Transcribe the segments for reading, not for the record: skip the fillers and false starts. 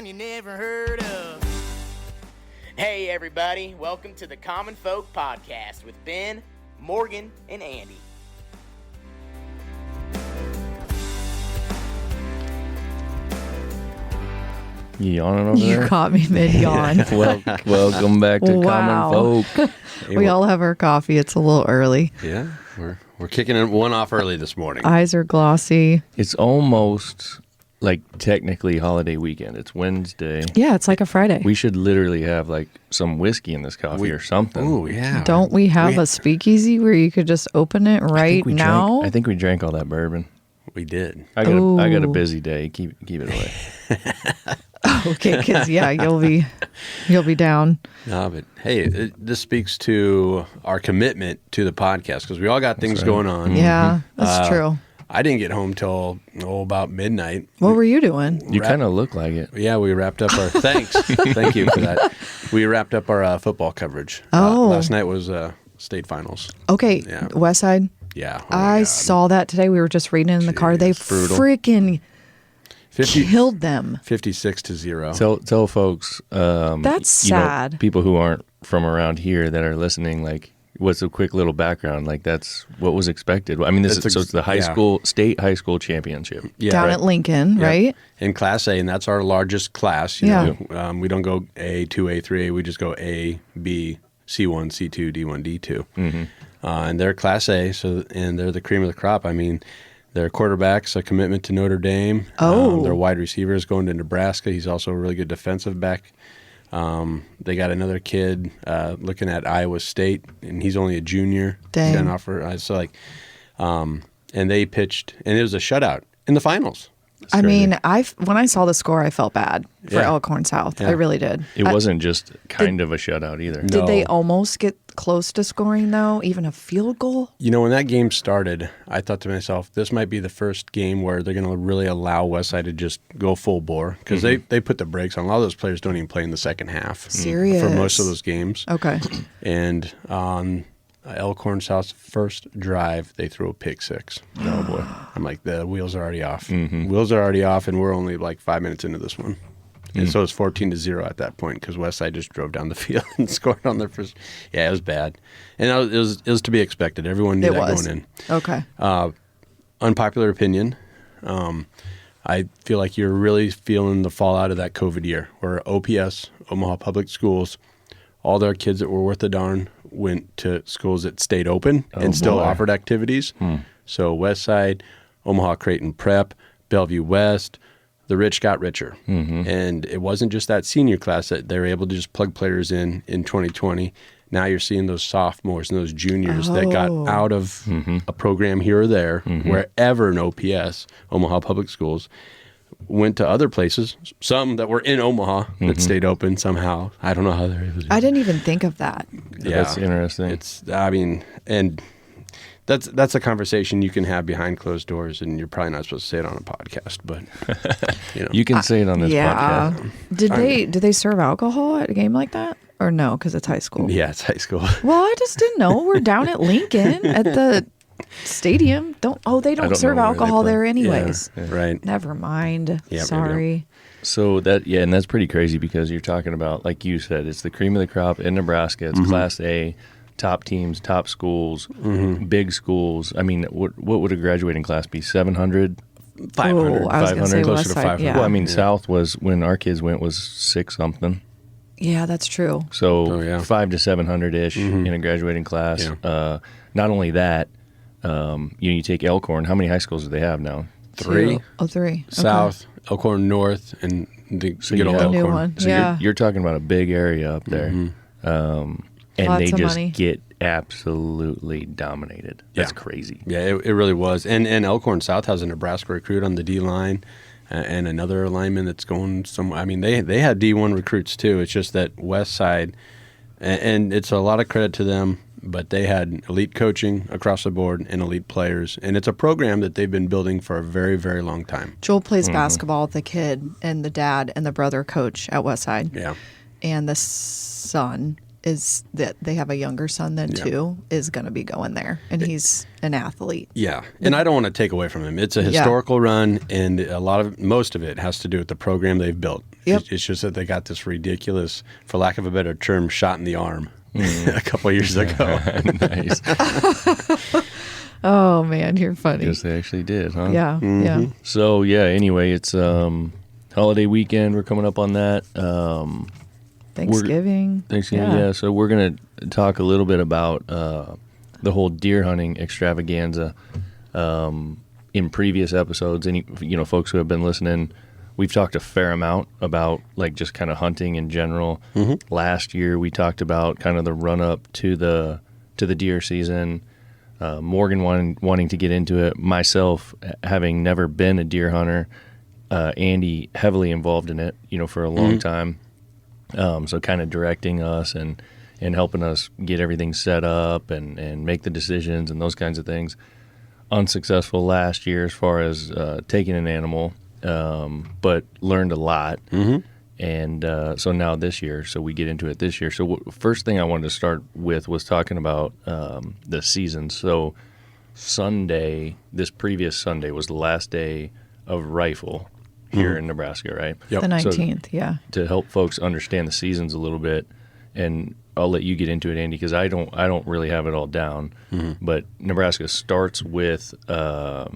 you never heard of. Hey everybody, welcome to the Common Folk Podcast with Ben, Morgan, and Andy. You yawning over You there? caught me mid-yawn. Welcome back to Wow. Common Folk. We all have our coffee. It's a little early. Yeah, we're kicking one off early this morning. Eyes are glossy. It's almost like technically holiday weekend. It's Wednesday. Yeah, it's like a Friday. We should literally have like some whiskey in this coffee or something. Oh yeah. Don't we have a speakeasy where you could just open it right now? I think we drank all that bourbon. We did. I got a Ooh. busy day. Keep it away. Okay, because you'll be down. No, but hey, this speaks to our commitment to the podcast because we all got things going on. Yeah, that's true. I didn't get home till about midnight. What were you doing? You kind of look like it. Yeah, we wrapped up our thanks. Thank you for that. We wrapped up our football coverage. Oh. Last night was state finals. Okay, Yeah. West Side. Yeah. Oh my I God. saw that today. We were just reading it in the car. They brutal. freaking killed them. 56-0. Tell folks. That's sad. People who aren't from around here that are listening, like, what's a quick little background? Like, that's what was expected. I mean, it's the state high school championship. Yeah, Down right. at Lincoln, Yep. right? In Class A, and that's our largest class. You know, we don't go A, 2A, 3A. We just go A, B, C1, C2, D1, D2. Mm-hmm. And they're Class A, and they're the cream of the crop. I mean, their quarterback's a commitment to Notre Dame. Oh. Their wide receiver is going to Nebraska. He's also a really good defensive back. They got another kid looking at Iowa State, and he's only a junior. Dang. He's got an offer. And they pitched, and it was a shutout in the finals. I mean, when I saw the score, I felt bad for Yeah. Elkhorn South. Yeah. I really did. It wasn't just kind of a shutout either. No. Did they almost get close to scoring, though? Even a field goal? You know, when that game started, I thought to myself, this might be the first game where they're going to really allow Westside to just go full bore because they put the brakes on. A lot of those players don't even play in the second half. Serious? For most of those games. Okay. And on Elkhorn South's first drive, they threw a pick six. Oh, boy. I'm like, the wheels are already off. Mm-hmm. Wheels are already off, and we're only like 5 minutes into this one. And so it's 14-0 at that point because Westside just drove down the field and scored on their first. Yeah, it was bad, and it was to be expected. Everyone knew that going in. Okay. Unpopular opinion. I feel like you're really feeling the fallout of that COVID year, where OPS, Omaha Public Schools, all their kids that were worth a darn went to schools that stayed open and still offered activities. So Westside, Omaha Creighton Prep, Bellevue West. The rich got richer. And it wasn't just that senior class that they were able to just plug players in 2020. Now you're seeing those sophomores and those juniors that got out of a program here or there, wherever in OPS, Omaha Public Schools, went to other places, some that were in Omaha that stayed open somehow. I don't know how they're able to do I didn't even think of that. Yeah. That's interesting. That's a conversation you can have behind closed doors, and you're probably not supposed to say it on a podcast, but you know. You can say it on this podcast. Did they serve alcohol at a game like that? Or no, because it's high school? Yeah, it's high school. Well, I just didn't know. We're down at Lincoln at the stadium. They don't don't serve know where they alcohol play. there anyways. Right. Never mind. Yeah, Sorry. So and that's pretty crazy because you're talking about, like you said, it's the cream of the crop in Nebraska. It's Class A, top teams, top schools, big schools. I mean, what would a graduating class be? 700? 500. Oh, I was gonna say closer West to Side, 500. yeah. Well, I mean, South was, when our kids went, was 6 something. Yeah, that's true. So 5 to 700-ish in a graduating class. Yeah. Not only that, you take Elkhorn. How many high schools do they have now? 3. Oh, 3. South, Elkhorn North, and the good old have- New Elkhorn. one. So Yeah. you're talking about a big area up there. And Lots they of just money. get absolutely dominated. That's Yeah. crazy. Yeah, it really was. And Elkhorn South has a Nebraska recruit on the D line and another lineman that's going somewhere. I mean, they had D1 recruits too. It's just that West Side, and it's a lot of credit to them, but they had elite coaching across the board and elite players. And it's a program that they've been building for a very, very long time. Joel plays basketball. The kid and the dad and the brother coach at Westside. Yeah. And the son is that they have a younger son then too, is going to be going there, and he's an athlete. Yeah, and I don't want to take away from him. It's a historical run, and most of it has to do with the program they've built. Yep. It's just that they got this ridiculous, for lack of a better term, shot in the arm a couple of years ago. Nice. Oh man, you're funny. Guess they actually did, huh? Yeah, yeah. So yeah. Anyway, it's holiday weekend. We're coming up on that. Thanksgiving. Yeah. So we're gonna talk a little bit about the whole deer hunting extravaganza. In previous episodes, and folks who have been listening, we've talked a fair amount about like just kind of hunting in general. Last year, we talked about kind of the run up to the deer season. Morgan wanting to get into it. Myself, having never been a deer hunter. Andy heavily involved in it, for a long time. So kind of directing us and helping us get everything set up and make the decisions and those kinds of things. Unsuccessful last year as far as taking an animal, but learned a lot. And so now this year, so we get into it this year. So first thing I wanted to start with was talking about the season. So this previous Sunday was the last day of rifle here in Nebraska, right? Yep. The 19th, yeah. To help folks understand the seasons a little bit, and I'll let you get into it, Andy, because I don't really have it all down. But Nebraska starts with a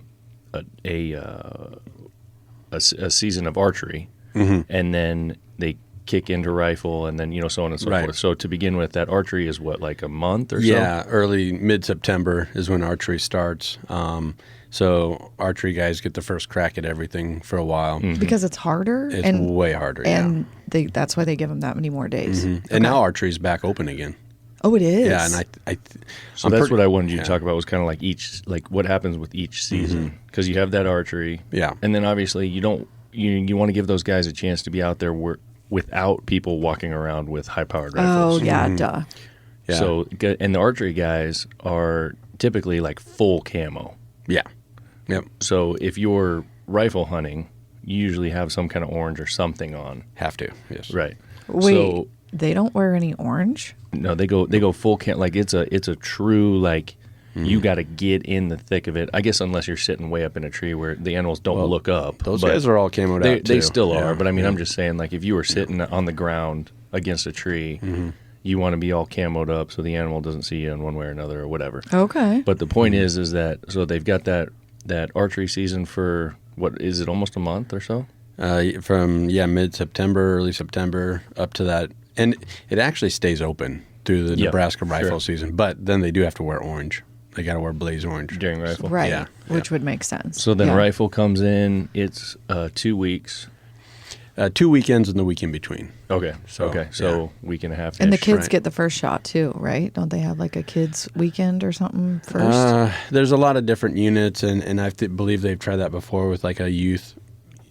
season of archery, and then they kick into rifle, and then so on and so forth. So to begin with, that archery is what, like a month or so? Yeah, early mid-September is when archery starts. So archery guys get the first crack at everything for a while. Because it's harder. It's way harder, and that's why they give them that many more days. And now archery's back open again. Oh, it is? Yeah, and that's what I wanted you to talk about, was kind of like what happens with each season. Because you have that archery. Yeah. And then obviously you want to give those guys a chance to be out there without people walking around with high-powered rifles. Oh, yeah, duh. Yeah. So, and the archery guys are typically like full camo. Yeah. Yep. So if you're rifle hunting, you usually have some kind of orange or something on. Have to, yes. Right. Wait, so, they don't wear any orange? No, they go full camo. Like it's a true, like, you got to get in the thick of it. I guess unless you're sitting way up in a tree where the animals don't look up. Those guys are all camoed out too. They still are, but I mean, I'm just saying, like, if you were sitting on the ground against a tree, you want to be all camoed up so the animal doesn't see you in one way or another or whatever. Okay. But the point is that so they've got that archery season for, what is it, almost a month or so? From mid-September, early September up to that, and it actually stays open through the Nebraska rifle season. But then they do have to wear orange. They got to wear blaze orange during rifle, right? Yeah, which would make sense. So then rifle comes in. It's 2 weeks. 2 weekends and the week in between. Okay. So week and a half. And the kids get the first shot too, right? Don't they have like a kids weekend or something first? There's a lot of different units, and I believe they've tried that before with like a youth,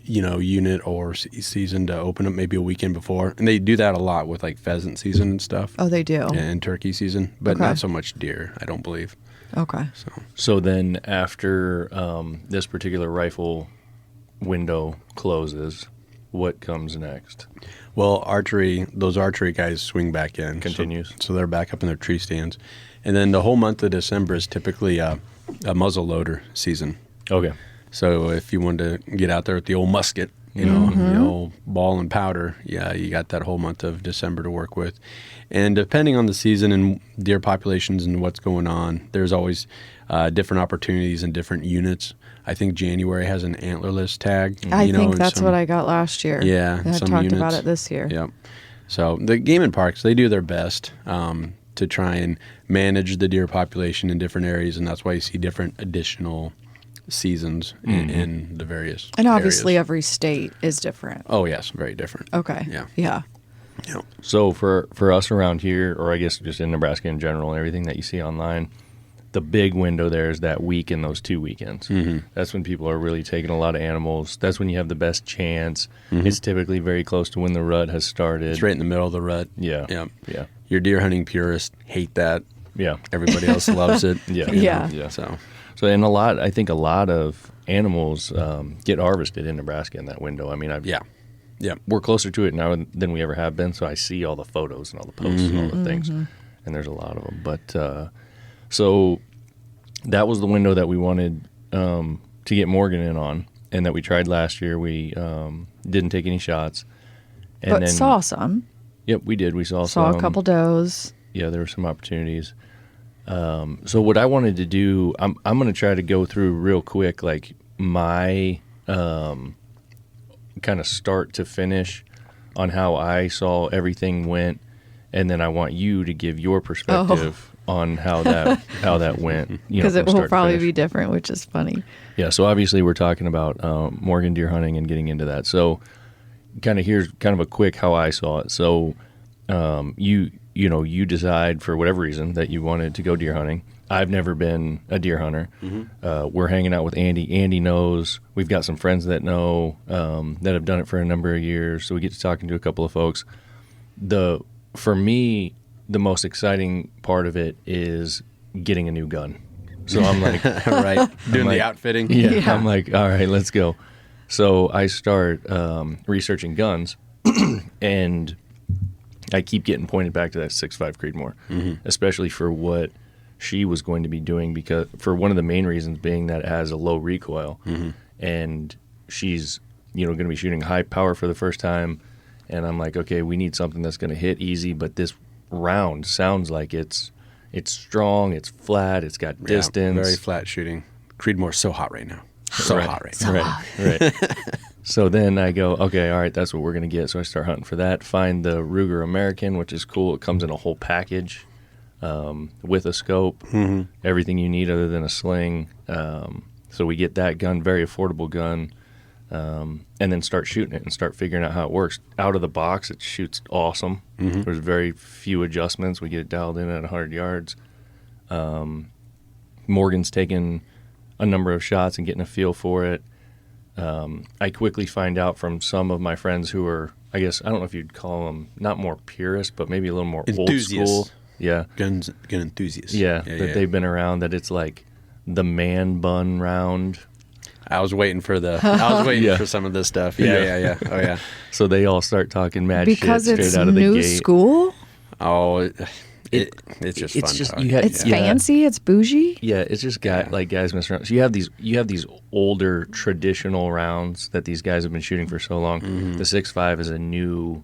unit or season to open up maybe a weekend before, and they do that a lot with like pheasant season and stuff. Oh, they do. And turkey season, but not so much deer, I don't believe. Okay. So then after this particular rifle window closes, what comes next? Well, those archery guys swing back in. Continues. So they're back up in their tree stands. And then the whole month of December is typically a muzzle loader season. Okay. So if you wanted to get out there with the old musket, the old ball and powder, you got that whole month of December to work with. And depending on the season and deer populations and what's going on, there's always different opportunities and different units. I think January has an antlerless tag. I think that's what I got last year. Yeah, I talked units about it this year. Yep. So the game and parks, they do their best to try and manage the deer population in different areas, and that's why you see different additional seasons in the various And obviously areas. every state is different. Oh, yes, very different. Okay. Yeah. Yeah. Yep. So for us around here, or I guess just in Nebraska in general, and everything that you see online, the big window there is that week and those 2 weekends. That's when people are really taking a lot of animals. That's when you have the best chance. It's typically very close to when the rut has started. It's right in the middle of the rut. Yeah. Yep. Yeah. Your deer hunting purists hate that. Yeah. Everybody else loves it. Yeah. Yeah. So and I think a lot of animals get harvested in Nebraska in that window. I mean, we're closer to it now than we ever have been. So I see all the photos and all the posts and all the things, and there's a lot of them. But so that was the window that we wanted to get Morgan in on, and that we tried last year. We didn't take any shots, and but then saw some. Yep, we did. We saw a couple does. Yeah, there were some opportunities. So what I wanted to do, I'm going to try to go through real quick, like my kind of start to finish on how I saw everything went, and then I want you to give your perspective on how that went. Because it will probably be different, which is funny. Yeah. So obviously we're talking about Morgan deer hunting and getting into that. So here's kind of a quick how I saw it. So you decide for whatever reason that you wanted to go deer hunting. I've never been a deer hunter. We're hanging out with Andy. Andy knows. We've got some friends that know that have done it for a number of years. So we get to talking to a couple of folks. For me, the most exciting part of it is getting a new gun. So I'm like, right, doing the outfitting. Yeah, I'm like, all right, let's go. So I start researching guns, and I keep getting pointed back to that 6.5 Creedmoor, especially for what she was going to be doing, because for one of the main reasons being that it has a low recoil, and she's going to be shooting high power for the first time, and I'm like, okay, we need something that's going to hit easy, but this round sounds like it's strong, it's flat, it's got distance, very flat shooting. Creedmoor's so hot right now, right. So then I go, okay, all right, that's what we're going to get. So I start hunting for that, find the Ruger American, which is cool. It comes in a whole package with a scope, everything you need other than a sling. So we get that gun, very affordable gun, and then start shooting it and start figuring out how it works. Out of the box, it shoots awesome. There's very few adjustments. We get it dialed in at 100 yards. Morgan's taking a number of shots and getting a feel for it. I quickly find out from some of my friends who are, I guess, I don't know if you'd call them not more purist, but maybe a little more old school. Yeah. Gun enthusiasts. Yeah, they've been around, that it's like the man bun round. I was waiting for for some of this stuff. Yeah. Oh, yeah. So they all start talking mad because shit it's straight out of the gate. new school? Oh, it's just fun talk. It's fancy. It's bougie. Yeah, it's just like guys messing around. So you have these older traditional rounds that these guys have been shooting for so long. The 6.5 is a new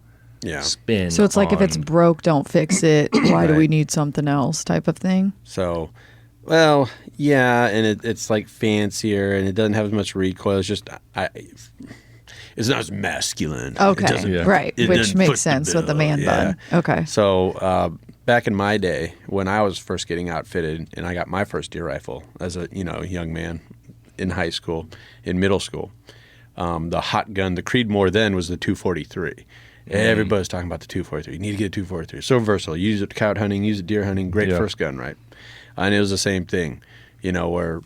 spin. So it's like if it's broke, don't fix it. Why do we need something else? Type of thing. So, well, yeah, and it's like fancier, and it doesn't have as much recoil. It's just it's not as masculine. Okay, right, which makes sense with the man bun. Okay, so. Back in my day, when I was first getting outfitted, and I got my first deer rifle as a young man in high school, in middle school, the hot gun, the Creedmoor then was the 243. Everybody was talking about the 243. You need to get a 243. So versatile. Use it cow hunting, use it deer hunting. Great first gun, right? And it was the same thing, where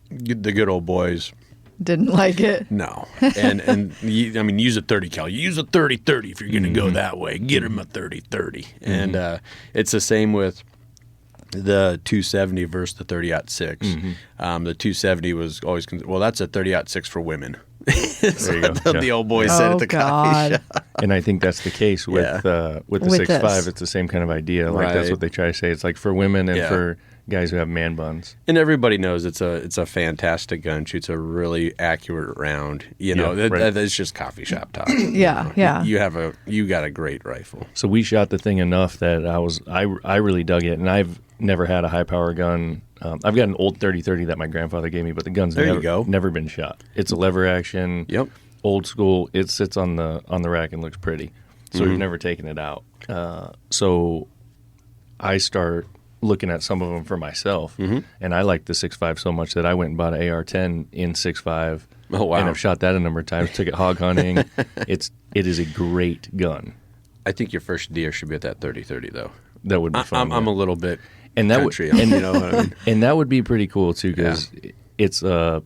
the good old boys didn't like it. No, and use a 30 cal. You use a 30-30 if you're going to go that way. Get them a 30-30, and it's the same with the 270 versus the 30-06. The 270 was always that's a 30-06 for women. There you go. The old boys said at the coffee shop. And I think that's the case with the 6.5. It's the same kind of idea. Like that's what they try to say. It's like for women and for guys who have man buns. And everybody knows it's a fantastic gun. Shoots a really accurate round. It's just coffee shop talk. Yeah. You got a great rifle. So we shot the thing enough that I really dug it, and I've never had a high power gun. I've got an old 30-30 that my grandfather gave me, but the gun's never been shot. It's a lever action. Yep. Old school. It sits on the rack and looks pretty. So we've never taken it out. So I start looking at some of them for myself, and I like the 6.5 so much that I went and bought an AR-10 in 6.5. Oh wow! And I've shot that a number of times. Took it hog hunting. It is a great gun. I think your first deer should be at that 30-30 though. That would be fun. I'm a little bit country, and you know what I mean? And that would be pretty cool too, because it's a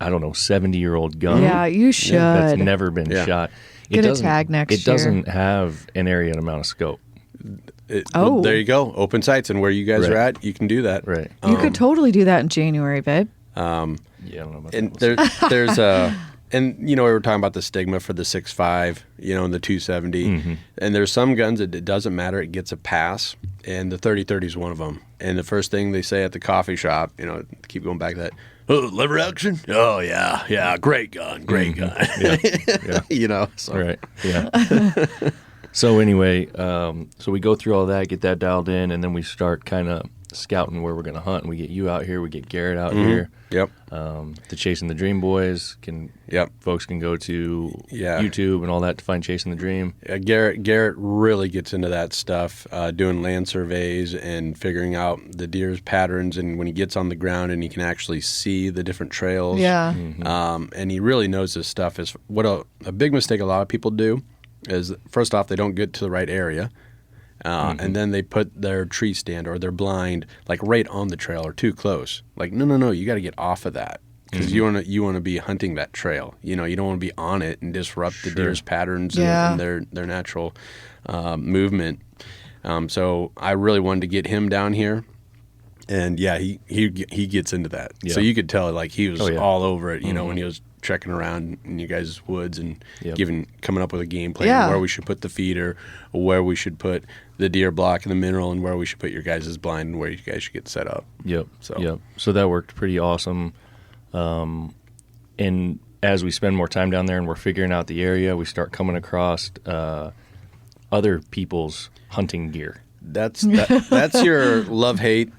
70-year-old gun. Yeah, you should. That's never been shot. Get a tag next year. It doesn't have an area and amount of scope. Well, there you go. Open sights, and where you guys are at, you can do that. Right. You could totally do that in January, babe. Yeah, I don't know about and that. there's And, we were talking about the stigma for the 6.5, and the 270. And there's some guns that it doesn't matter. It gets a pass. And the 30-30 is one of them. And the first thing they say at the coffee shop, keep going back to that, oh, lever action? Oh, yeah, great gun. Yeah. So. Right, yeah. So anyway, so we go through all that, get that dialed in, and then we start kind of scouting where we're going to hunt. And we get you out here, we get Garrett out here. Yep. The Chasing the Dream boys folks can go to YouTube and all that to find Chasing the Dream. Yeah, Garrett really gets into that stuff, doing land surveys and figuring out the deer's patterns. And when he gets on the ground and he can actually see the different trails, and he really knows this stuff. Is what a big mistake a lot of people do is, first off, they don't get to the right area. And then they put their tree stand or their blind like right on the trail or too close. Like, no, you got to get off of that because you want to be hunting that trail. You don't want to be on it and disrupt the deer's patterns and their natural movement. So I really wanted to get him down here. And he gets into that. Yeah. So you could tell like he was all over it, when he was trekking around in you guys' woods and coming up with a game plan where we should put the feeder, where we should put the deer block and the mineral, and where we should put your guys' blind and where you guys should get set up. So that worked pretty awesome. And as we spend more time down there and we're figuring out the area, we start coming across other people's hunting gear. That's your love-hate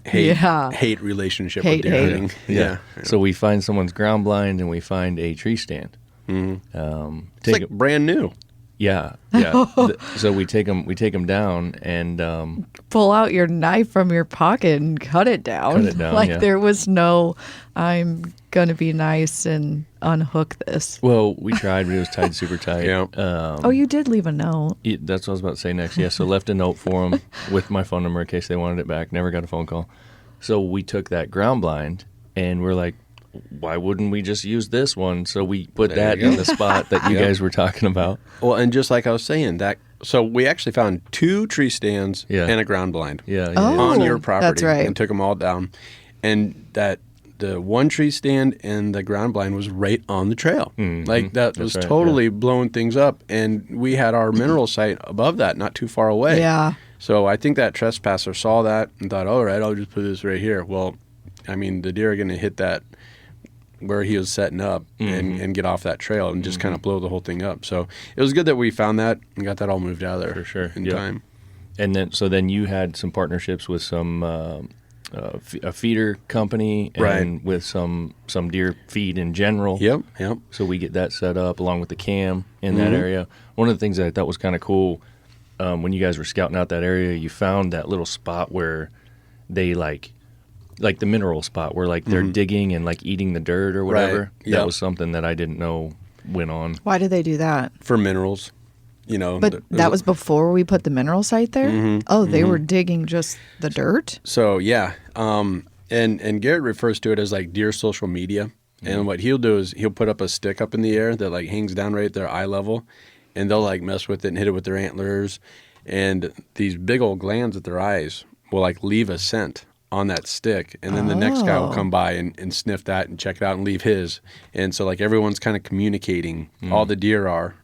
relationship with deer hunting. Yeah. So we find someone's ground blind and we find a tree stand. It's like brand new. Yeah. So we take them down and pull out your knife from your pocket and cut it down. Like there was no, I'm gonna be nice and unhook this. Well, we tried, but it was tied super tight. Oh, you did leave a note. That's what I was about to say next. Yeah, so left a note for them with my phone number in case they wanted it back. Never got a phone call. So we took that ground blind and we're like, why wouldn't we just use this one? So we put that in the spot that you guys were talking about. Well, and just like I was saying, so we actually found 2 tree stands and a ground blind on your property. That's right. And took them all down. And the one tree stand and the ground blind was right on the trail. Like that was totally blowing things up. And we had our mineral site above that, not too far away. Yeah. So I think that trespasser saw that and thought, all right, I'll just put this right here. Well, I mean, the deer are going to hit that where he was setting up and get off that trail and just kind of blow the whole thing up. So it was good that we found that and got that all moved out of there for sure in time. And then you had some partnerships with some a feeder company and with some deer feed in general. Yep. So we get that set up along with the cam in that area. One of the things that I thought was kind of cool when you guys were scouting out that area, you found that little spot where they like the mineral spot where like they're digging and like eating the dirt or whatever. Right. Yep. That was something that I didn't know went on. Why did they do that? For minerals, But that was before we put the mineral site there? Oh, they were digging just the dirt? So, and Garrett refers to it as like deer social media. And what he'll do is he'll put up a stick up in the air that like hangs down right at their eye level. And they'll like mess with it and hit it with their antlers. And these big old glands at their eyes will like leave a scent on that stick, and then the next guy will come by and sniff that and check it out and leave his. And so like everyone's kind of communicating, all the deer are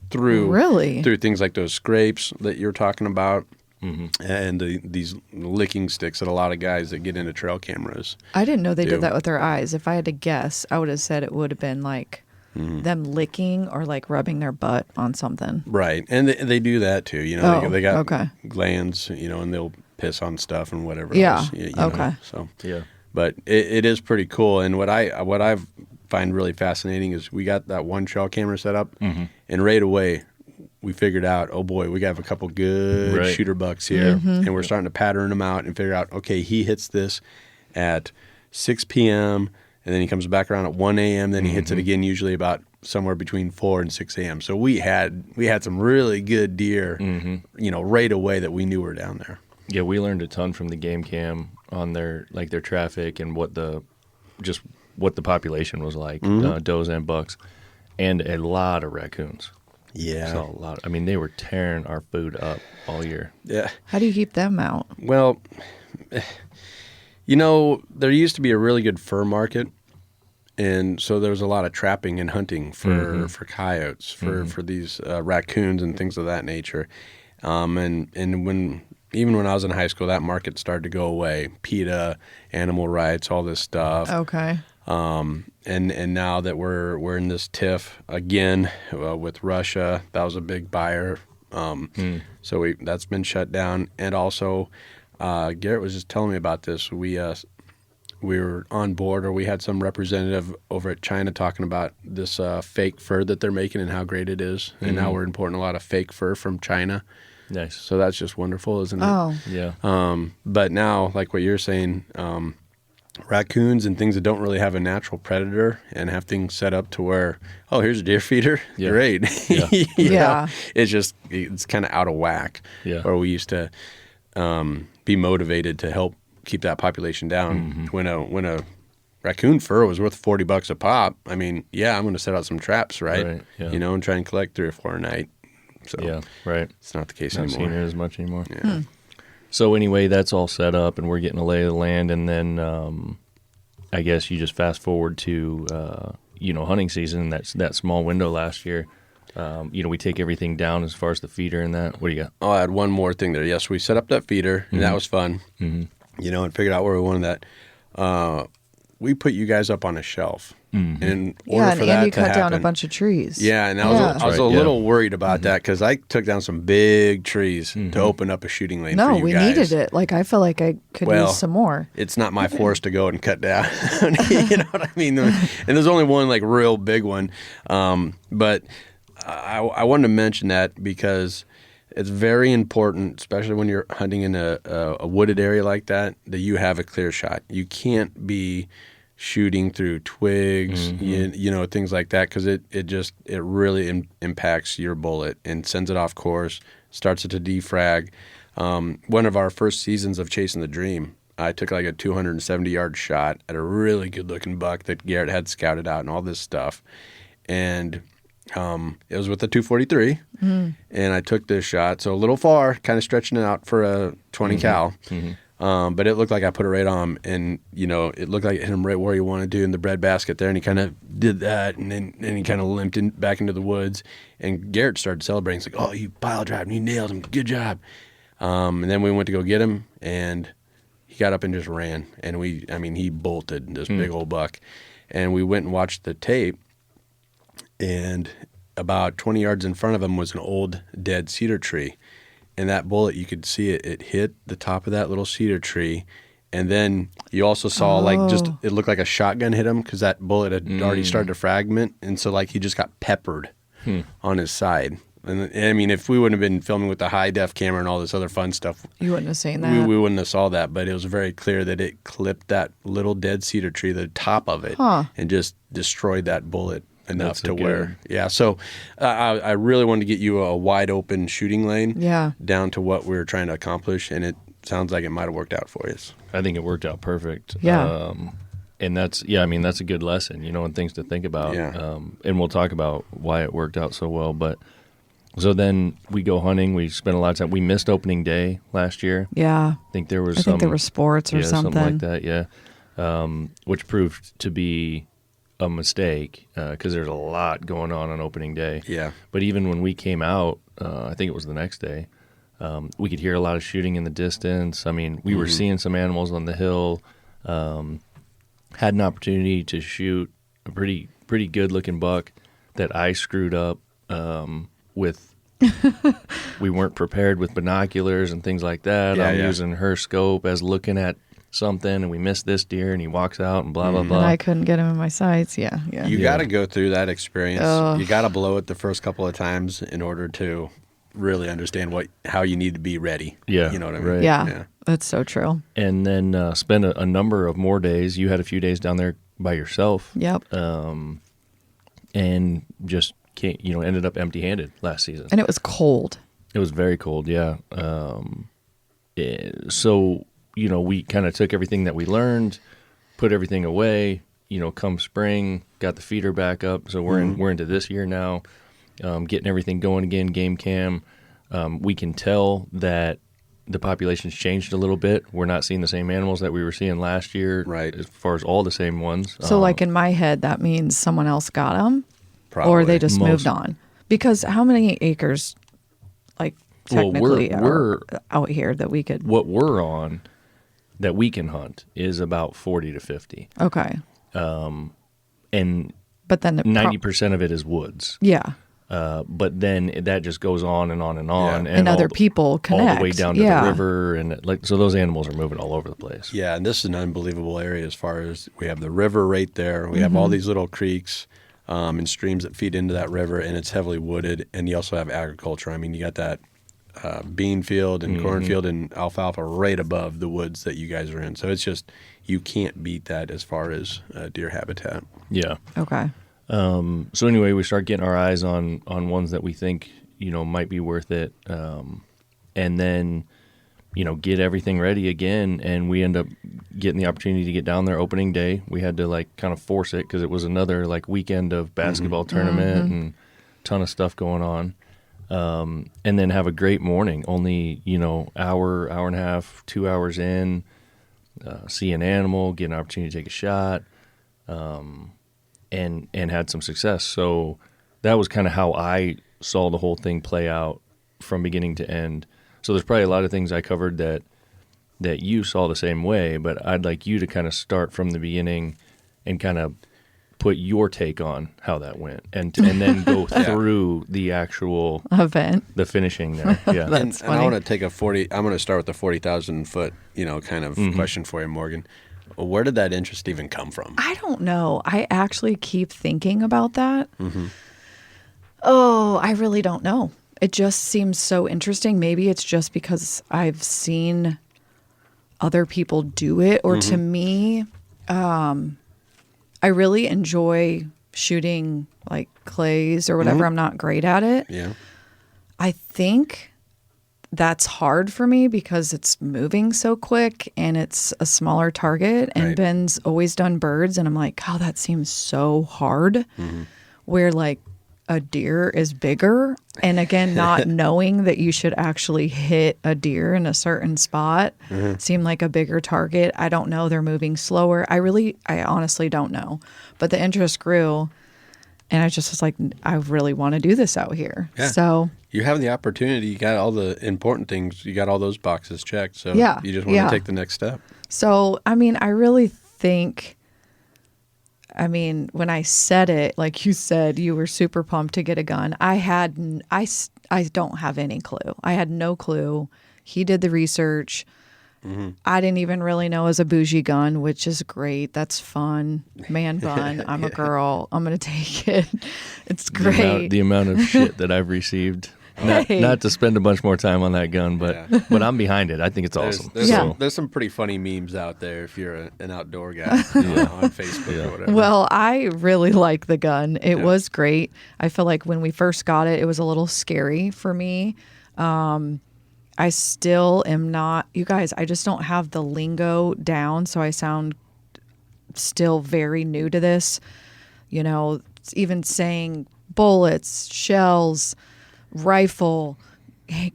through things like those scrapes that you're talking about, and these licking sticks that a lot of guys that get into trail cameras. I didn't know they did that with their eyes. If I had to guess, I would have said it would have been like them licking or like rubbing their butt on something. Right, and they do that too. They got glands, and they'll piss on stuff and whatever else. So but it is pretty cool. And what I find really fascinating is we got that one trail camera set up, and right away we figured out, oh boy, we got a couple good shooter bucks here, and we're starting to pattern them out and figure out, okay, he hits this at 6 p.m. and then he comes back around at 1 a.m. Then he hits it again, usually about somewhere between 4 and 6 a.m. So we had some really good deer, right away that we knew were down there. Yeah, we learned a ton from the game cam on their traffic and what the population was like, does and bucks, and a lot of raccoons. Yeah, so a lot. I mean, they were tearing our food up all year. Yeah. How do you keep them out? Well, there used to be a really good fur market, And so there was a lot of trapping and hunting for coyotes, for these raccoons and things of that nature. And when I was in high school, that market started to go away. PETA, animal rights, all this stuff. Okay. And now that we're in this tiff again with Russia, that was a big buyer. So that's been shut down. And also, Garrett was just telling me about this. We were on board, or we had some representative over at China talking about this fake fur that they're making and how great it is. And now we're importing a lot of fake fur from China. Nice. So that's just wonderful, isn't it? Oh. Yeah. But now, like what you're saying, raccoons and things that don't really have a natural predator and have things set up to where, oh, here's a deer feeder. Yeah. Great. Yeah. Yeah. It's kind of out of whack. Yeah. Or we used to be motivated to help keep that population down. When a raccoon fur was worth $40 a pop, I mean, yeah, I'm going to set out some traps, right? Yeah. And try and collect 3 or 4 a night. So Yeah, right. it's not the case Not anymore. seeing it as much anymore. Yeah. So anyway, that's all set up, and we're getting a lay of the land, and then I guess you just fast forward to hunting season. That small window last year. We take everything down as far as the feeder and that. What do you got? I'll add one more thing there. Yes, we set up that feeder, and that was fun. And figured out where we wanted that. We put you guys up on a shelf. And in order for that Andy to cut down a happen, bunch of trees. Yeah, and I was a Right, little worried about that because I took down some big trees to open up a shooting lane for No, you we guys. needed it. Like, I feel like I could use some more. It's not my forest to go and cut down. You know what I mean? And there's only one like real big one. But I wanted to mention that because it's very important, especially when you're hunting in a wooded area like that you have a clear shot. You can't be shooting through twigs, things like that, because it really impacts your bullet and sends it off course, starts it to defrag. One of our first seasons of Chasing the Dream, I took like a 270-yard shot at a really good-looking buck that Garrett had scouted out and all this stuff. And it was with the 243, and I took this shot, so a little far, kind of stretching it out for a 20 cal. But it looked like I put it right on him, and it looked like it hit him right where he wanted to in the breadbasket there, and he kind of did that, and then he kind of limped back into the woods, and Garrett started celebrating. He's like, "Oh, you pile drive, you nailed him, good job!" And then we went to go get him, and he got up and just ran, and he bolted this big old buck, and we went and watched the tape, and about 20 yards in front of him was an old dead cedar tree. And that bullet, you could see it hit the top of that little cedar tree. And then you also saw it looked like a shotgun hit him because that bullet had already started to fragment. And so he just got peppered on his side. And I mean, if we wouldn't have been filming with the high def camera and all this other fun stuff, You wouldn't have seen that. we wouldn't have saw that. But it was very clear that it clipped that little dead cedar tree, the top of it, and just destroyed that bullet enough to where, So I really wanted to get you a wide open shooting lane, down to what we were trying to accomplish, and it sounds like it might have worked out for you. I think it worked out perfect. Yeah. And that's a good lesson, and things to think about. Yeah. And we'll talk about why it worked out so well. But so then we go hunting. We spent a lot of time. We missed opening day last year. Yeah. I think there was I think there were sports or something like that. Yeah. Which proved to be a mistake because there's a lot going on opening day. Yeah. But even when we came out, I think it was the next day, we could hear a lot of shooting in the distance. I mean, we were seeing some animals on the hill. Had an opportunity to shoot a pretty good looking buck that I screwed up with. We weren't prepared with binoculars and things like that. I'm using her scope as looking at something, and we missed this deer, and he walks out and blah blah blah. And I couldn't get him in my sights. You got to go through that experience. You got to blow it the first couple of times in order to really understand how you need to be ready. Yeah, you know what I mean. Right. Yeah, that's so true. And then spend a number of more days. You had a few days down there by yourself. Yep. And just ended up empty-handed last season. And it was cold. It was very cold. Yeah. So. We kind of took everything that we learned, put everything away. Come spring, got the feeder back up. So we're into this year now, getting everything going again. Game cam, we can tell that the population's changed a little bit. We're not seeing the same animals that we were seeing last year, right? As far as all the same ones. So, like in my head, that means someone else got them, probably. or they just moved on. Because how many acres, like technically, we're are out here that we could? What we're on that we can hunt is about 40 to 50. Okay. And but then 90% of it is woods. Yeah. But then that just goes on and on and on, and other people connect all the way down to the river, and like so those animals are moving all over the place. Yeah, and this is an unbelievable area as far as we have the river right there. We have all these little creeks and streams that feed into that river, and it's heavily wooded. And you also have agriculture. I mean, you got that bean field and cornfield and alfalfa right above the woods that you guys are in. So it's just you can't beat that as far as deer habitat. Yeah. Okay. So anyway, we start getting our eyes on ones that we think, might be worth it. And then, get everything ready again. And we end up getting the opportunity to get down there opening day. We had to kind of force it because it was another weekend of basketball tournament and a ton of stuff going on. And then have a great morning, only, hour and a half, 2 hours in, see an animal, get an opportunity to take a shot. And had some success. So that was kind of how I saw the whole thing play out from beginning to end. So there's probably a lot of things I covered that you saw the same way, but I'd like you to kind of start from the beginning and kind of put your take on how that went and then go through the actual event, the finishing there. Yeah. That's funny. And I want to take I'm going to start with the 40,000 foot, kind of question for you, Morgan. Where did that interest even come from? I don't know. I actually keep thinking about that. Oh, I really don't know. It just seems so interesting. Maybe it's just because I've seen other people do it, or to me, I really enjoy shooting like clays or whatever. I'm not great at it. Yeah. I think that's hard for me because it's moving so quick and it's a smaller target. And Right. Ben's always done birds, and I'm like, oh, that seems so hard. Where like a deer is bigger, and again, not knowing that you should actually hit a deer in a certain spot seemed like a bigger target. I don't know. They're moving slower. I honestly don't know. But the interest grew, and I just was like, I really want to do this out here. Yeah. So You have the opportunity. You got all the important things. You got all those boxes checked. So Yeah, you just want to take the next step. So, I mean, I really think, when I said it, like you said, you were super pumped to get a gun. I don't have any clue. I had no clue. He did the research. I didn't even really know it was a bougie gun, which is great. That's fun. Man bun. I'm a girl. I'm going to take it. It's great. The amount of shit that I've received. Not to spend a bunch more time on that gun, but I'm behind it. I think it's awesome. There's some pretty funny memes out there if you're an outdoor guy on Facebook or whatever. Well, I really like the gun. It was great. I feel like when we first got it, it was a little scary for me. I still am not, you guys, I just don't have the lingo down, so I sound still very new to this. Even saying bullets, shells, rifle,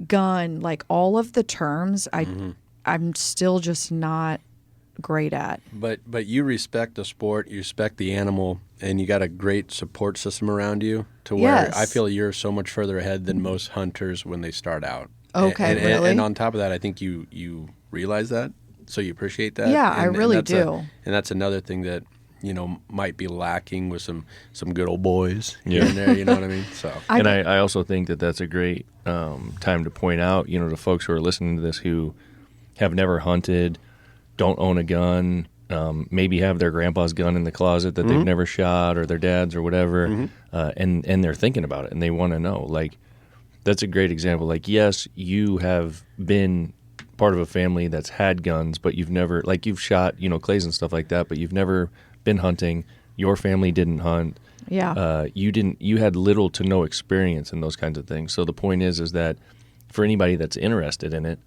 gun, like all of the terms I'm still just not great at. But you respect the sport, you respect the animal, and you got a great support system around you to where I feel you're so much further ahead than most hunters when they start out. Okay, really? And on top of that, I think you realize that, so you appreciate that. Yeah, I really do. And that's another thing that might be lacking with some good old boys here and there. You know what I mean? So, I also think that that's a great time to point out, to folks who are listening to this who have never hunted, don't own a gun, maybe have their grandpa's gun in the closet that they've never shot, or their dad's or whatever, and they're thinking about it and they want to know. Like, that's a great example. Like, yes, you have been part of a family that's had guns, but you've never, like, you've shot, clays and stuff like that, but you've never been hunting. Your family didn't hunt. Yeah. You had little to no experience in those kinds of things. So the point is that for anybody that's interested in it,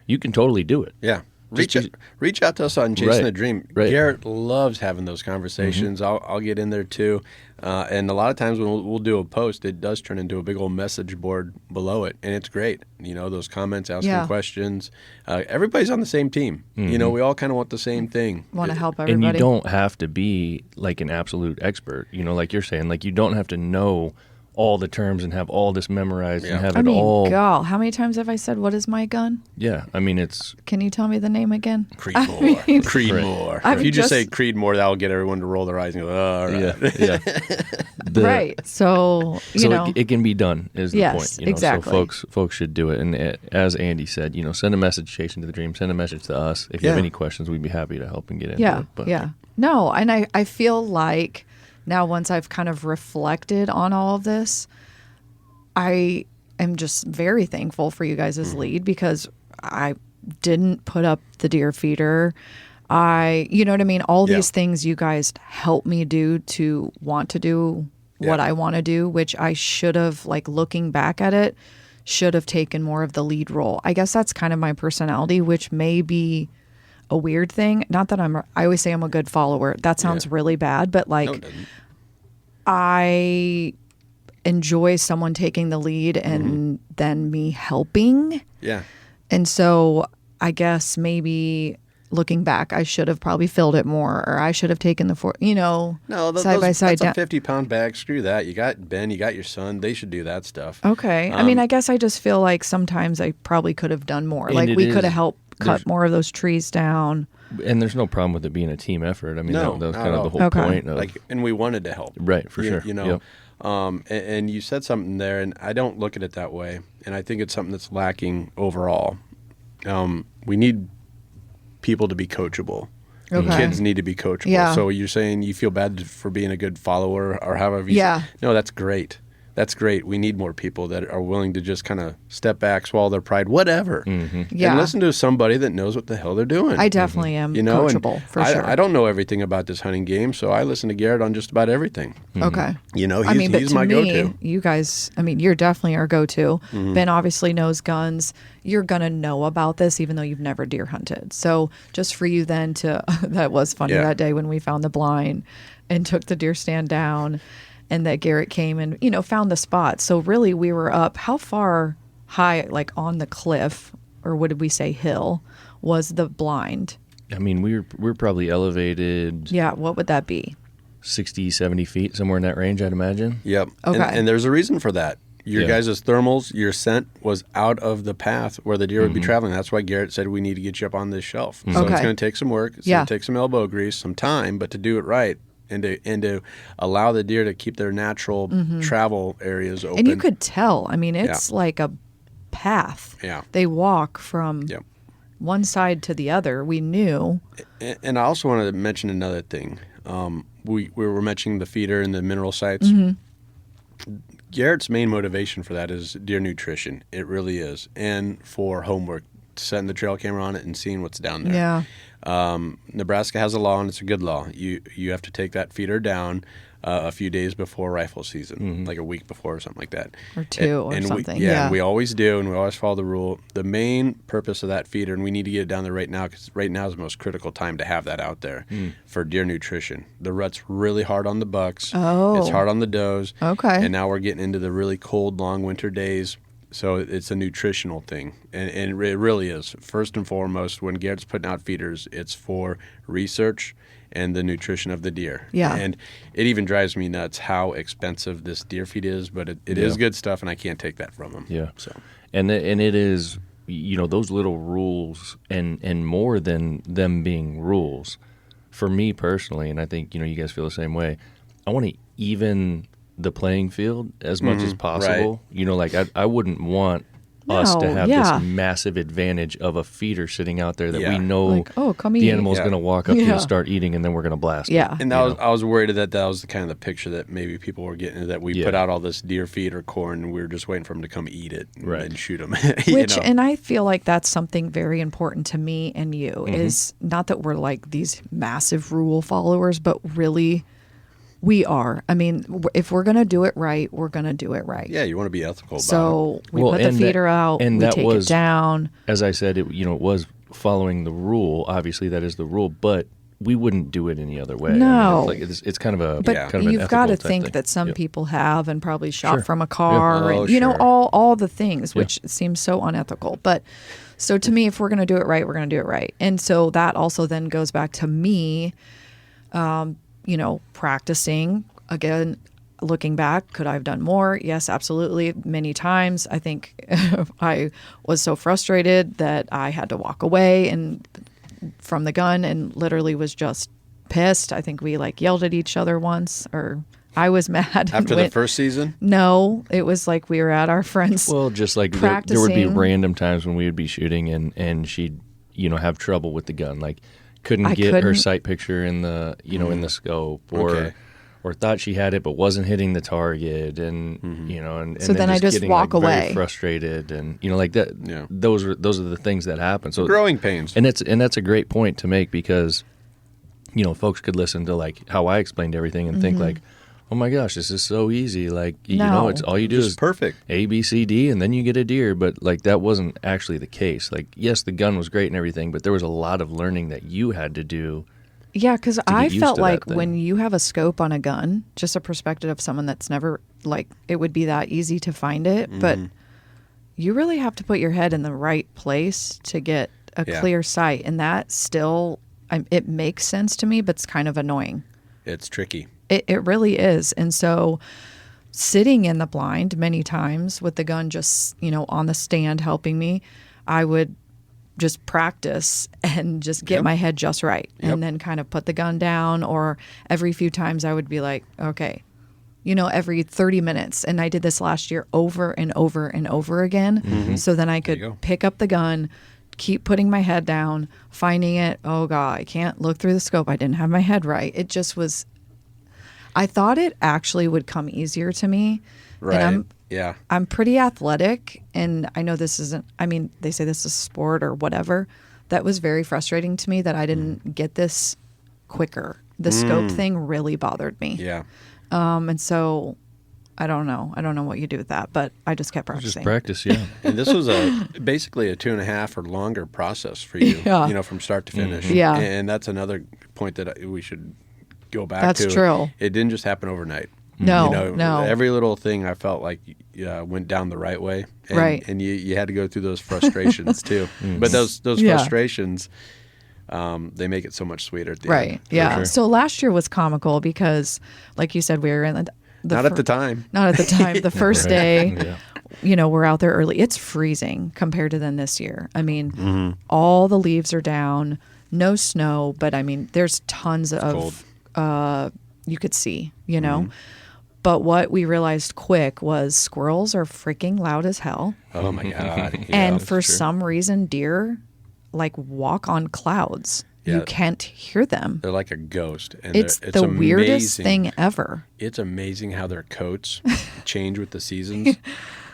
you can totally do it. yeah. reach out to us on Chasing Right. the Dream. Right. Garrett loves having those conversations. I'll get in there too. And a lot of times when we'll do a post, it does turn into a big old message board below it. And it's great. Those comments, asking questions. Everybody's on the same team. We all kind of want the same thing. Want to help everybody. And you don't have to be like an absolute expert, like you're saying, like you don't have to know all the terms and have all this memorized and have it all. God, how many times have I said, "What is my gun?" Yeah, I mean it's. Can you tell me the name again? Creedmoor. Creedmoor. I If mean, you just say Creedmoor, that'll get everyone to roll their eyes and go, "Oh, all right." Yeah. Right. So it can be done is the Yes, point. exactly. So folks should do it. And as Andy said, send a message Chasing to the Dream. Send a message to us. If you have any questions, we'd be happy to help and get into it. But No, and I feel like now once I've kind of reflected on all of this, I am just very thankful for you guys' lead because I didn't put up the deer feeder. You know what I mean? All these things you guys helped me do to want to do what I want to do, which I should have, like looking back at it, should have taken more of the lead role. I guess that's kind of my personality, which may be a weird thing. Not that I always say I'm a good follower. That sounds really bad, but like, No, it doesn't. I enjoy someone taking the lead and then me helping. Yeah. And so I guess maybe looking back, I should have probably filled it more, or I should have taken the side by side. That's a 50-pound bag. Screw that. You got Ben, you got your son. They should do that stuff. Okay. I mean, I guess I just feel like sometimes I probably could have done more. Like we could have helped cut more of those trees down. And there's no problem with it being a team effort. I mean, No, that was not kind at of the all. whole point. Of, And we wanted to help. Right, for sure. Yep. And you said something there, and I don't look at it that way. And I think it's something that's lacking overall. We need people to be coachable. Okay. Kids need to be coachable. Yeah. So you're saying you feel bad for being a good follower or however you Yeah. No, that's great. That's great. We need more people that are willing to just kind of step back, swallow their pride, whatever. Yeah. And listen to somebody that knows what the hell they're doing. I definitely am coachable, for sure. I don't know everything about this hunting game, so I listen to Garrett on just about everything. Okay. He's to my me, go-to. You guys, you're definitely our go-to. Ben obviously knows guns. You're going to know about this even though you've never deer hunted. So just for you then that was funny that day when we found the blind and took the deer stand down and that Garrett came and, found the spot. So really we were up, how far high, like on the cliff, or what did we say, hill, was the blind? I mean, we're probably elevated. Yeah, what would that be? 60, 70 feet, somewhere in that range, I'd imagine. Yep. Okay. And there's a reason for that. Your guys' thermals, your scent was out of the path where the deer would be traveling. That's why Garrett said we need to get you up on this shelf. So it's going to take some work. It's going to take some elbow grease, some time, but to do it right and to allow the deer to keep their natural travel areas open. And you could tell. It's like a path. Yeah. They walk from one side to the other. We knew. And I also wanted to mention another thing. We were mentioning the feeder and the mineral sites. Garrett's main motivation for that is deer nutrition. It really is. And for homework, setting the trail camera on it and seeing what's down there. Yeah. Nebraska has a law, and it's a good law. You have to take that feeder down a few days before rifle season, like a week before or something like that. Or two or something. And we always do, and we always follow the rule. The main purpose of that feeder, and we need to get it down there right now because right now is the most critical time to have that out there for deer nutrition. The rut's really hard on the bucks. Oh. It's hard on the does. Okay. And now we're getting into the really cold, long winter days. So it's a nutritional thing, and it really is. First and foremost, when Garrett's putting out feeders, it's for research and the nutrition of the deer. Yeah. And it even drives me nuts how expensive this deer feed is, but it is good stuff, and I can't take that from them. Yeah. So. And it is, those little rules and more than them being rules, for me personally, and I think, you guys feel the same way, I want to even the playing field as much as possible. Right. I wouldn't want us to have this massive advantage of a feeder sitting out there that we know come the eat. animal's going to walk up to and start eating, and then we're going to blast Yeah. it. And I was worried that was the kind of the picture that maybe people were getting, that we put out all this deer feed or corn, and we were just waiting for them to come eat it and shoot them. And I feel like that's something very important to me and you, is not that we're like these massive rule followers, but really we are. If we're going to do it right, we're going to do it right. Yeah, you want to be ethical about it. So we put the feeder out, and we that take was, it down. As I said, it was following the rule. Obviously, that is the rule, but we wouldn't do it any other way. No. I mean, it's kind of a But kind of an you've got to ethical type think thing. that some Yep. people have and probably shot Sure. from a car Yeah. and, you know, Sure. all the things, which seems so unethical. But so to me, if we're going to do it right, we're going to do it right. And so that also then goes back to me, you know, practicing again. Looking back, could I have done more? Yes, absolutely. Many times. I think I was so frustrated that I had to walk away and from the gun and literally was just pissed. I think we like yelled at each other once, or I was mad. and After the went- first season? No, it was like we were at our friends. Well, just like there would be practicing. random times when we would be shooting and she'd, you know, have trouble with the gun, like couldn't I get her couldn't- sight picture in the, you know, in the scope, or Okay. or thought she had it but wasn't hitting the target, and you know, and So then I just getting, walk like, very away. frustrated, and you know, like that. Yeah. Those are the things that happen. So Growing pains. and that's a great point to make, because you know, folks could listen to like how I explained everything and think like, oh my gosh, this is so easy. Like, you know, No. it's all you do Just is perfect. A, B, C, D, and then you get a deer. But like that wasn't actually the case. Like, yes, the gun was great and everything, but there was a lot of learning that you had to do. Yeah, because I used felt to that like thing. when you have a scope on a gun, just a perspective of someone that's never, like, it would be that easy to find it. But you really have to put your head in the right place to get a Yeah. clear sight. And that still, it makes sense to me, but it's kind of annoying. It's tricky. It really is. And so sitting in the blind many times with the gun just, you know, on the stand helping me, I would just practice and just get Yep. my head just right, Yep. and then kind of put the gun down. Or every few times I would be like, okay, you know, every 30 minutes. And I did this last year over and over and over again. So then I could you go. pick up the gun, keep putting my head down, finding it. Oh God, I can't look through the scope. I didn't have my head right. It just was, I thought it actually would come easier to me. Right. And Yeah. I'm pretty athletic, and I know this isn't, I mean, they say this is a sport or whatever. That was very frustrating to me that I didn't get this quicker. The scope thing really bothered me. Yeah. And so I don't know. I don't know what you do with that, but I just kept practicing. Just practice, yeah. And this was basically a 2.5 or longer process for you, Yeah. you know, from start to finish. Yeah. And that's another point that we should go back That's to. true. It didn't just happen overnight. No, You know, no. Every little thing I felt like went down the right way. And, Right. And you had to go through those frustrations too. But those Yeah. frustrations, they make it so much sweeter at the Right. end. Yeah. sure. So last year was comical because, like you said, we were in the Not at the time. Not at the time. The first Right. day, Yeah. you know, we're out there early. It's freezing compared to then this year. I mean, all the leaves are down, no snow, but I mean, there's tons of, you could see, you know. But what we realized quick was squirrels are freaking loud as hell. Oh my God. Yeah. And for true. some reason, deer like walk on clouds. Yeah. You can't hear them. They're like a ghost. And It's it's the weirdest amazing. thing ever. It's amazing how their coats change with the seasons.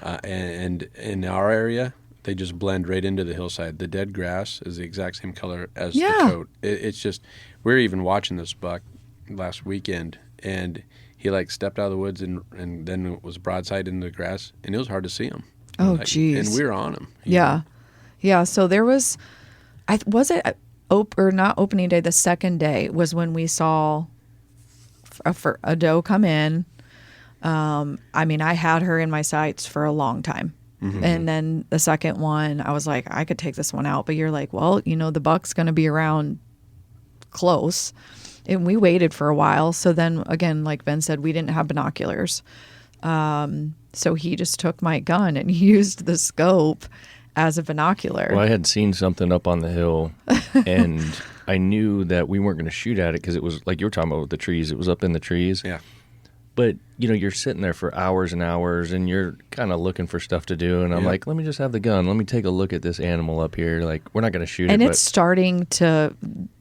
And in our area, they just blend right into the hillside. The dead grass is the exact same color as Yeah. the coat. It's just, we were even watching this buck last weekend, and he like stepped out of the woods and then it was broadside into the grass, and it was hard to see him. Oh, Like, geez. And we were on him. Yeah. Yeah. So there was, was it or not opening day? The second day was when we saw a doe come in. I mean, I had her in my sights for a long time. And then the second one, I was like, I could take this one out. But you're like, well, you know, the buck's going to be around close. And we waited for a while. So then again, like Ben said, we didn't have binoculars. So he just took my gun and used the scope as a binocular. Well, I had seen something up on the hill, and I knew that we weren't going to shoot at it because it was like you were talking about with the trees. It was up in the trees. Yeah. But, you know, you're sitting there for hours and hours, and you're kind of looking for stuff to do. And I'm Yeah. like, let me just have the gun. Let me take a look at this animal up here. Like, we're not going to shoot And it. it's starting to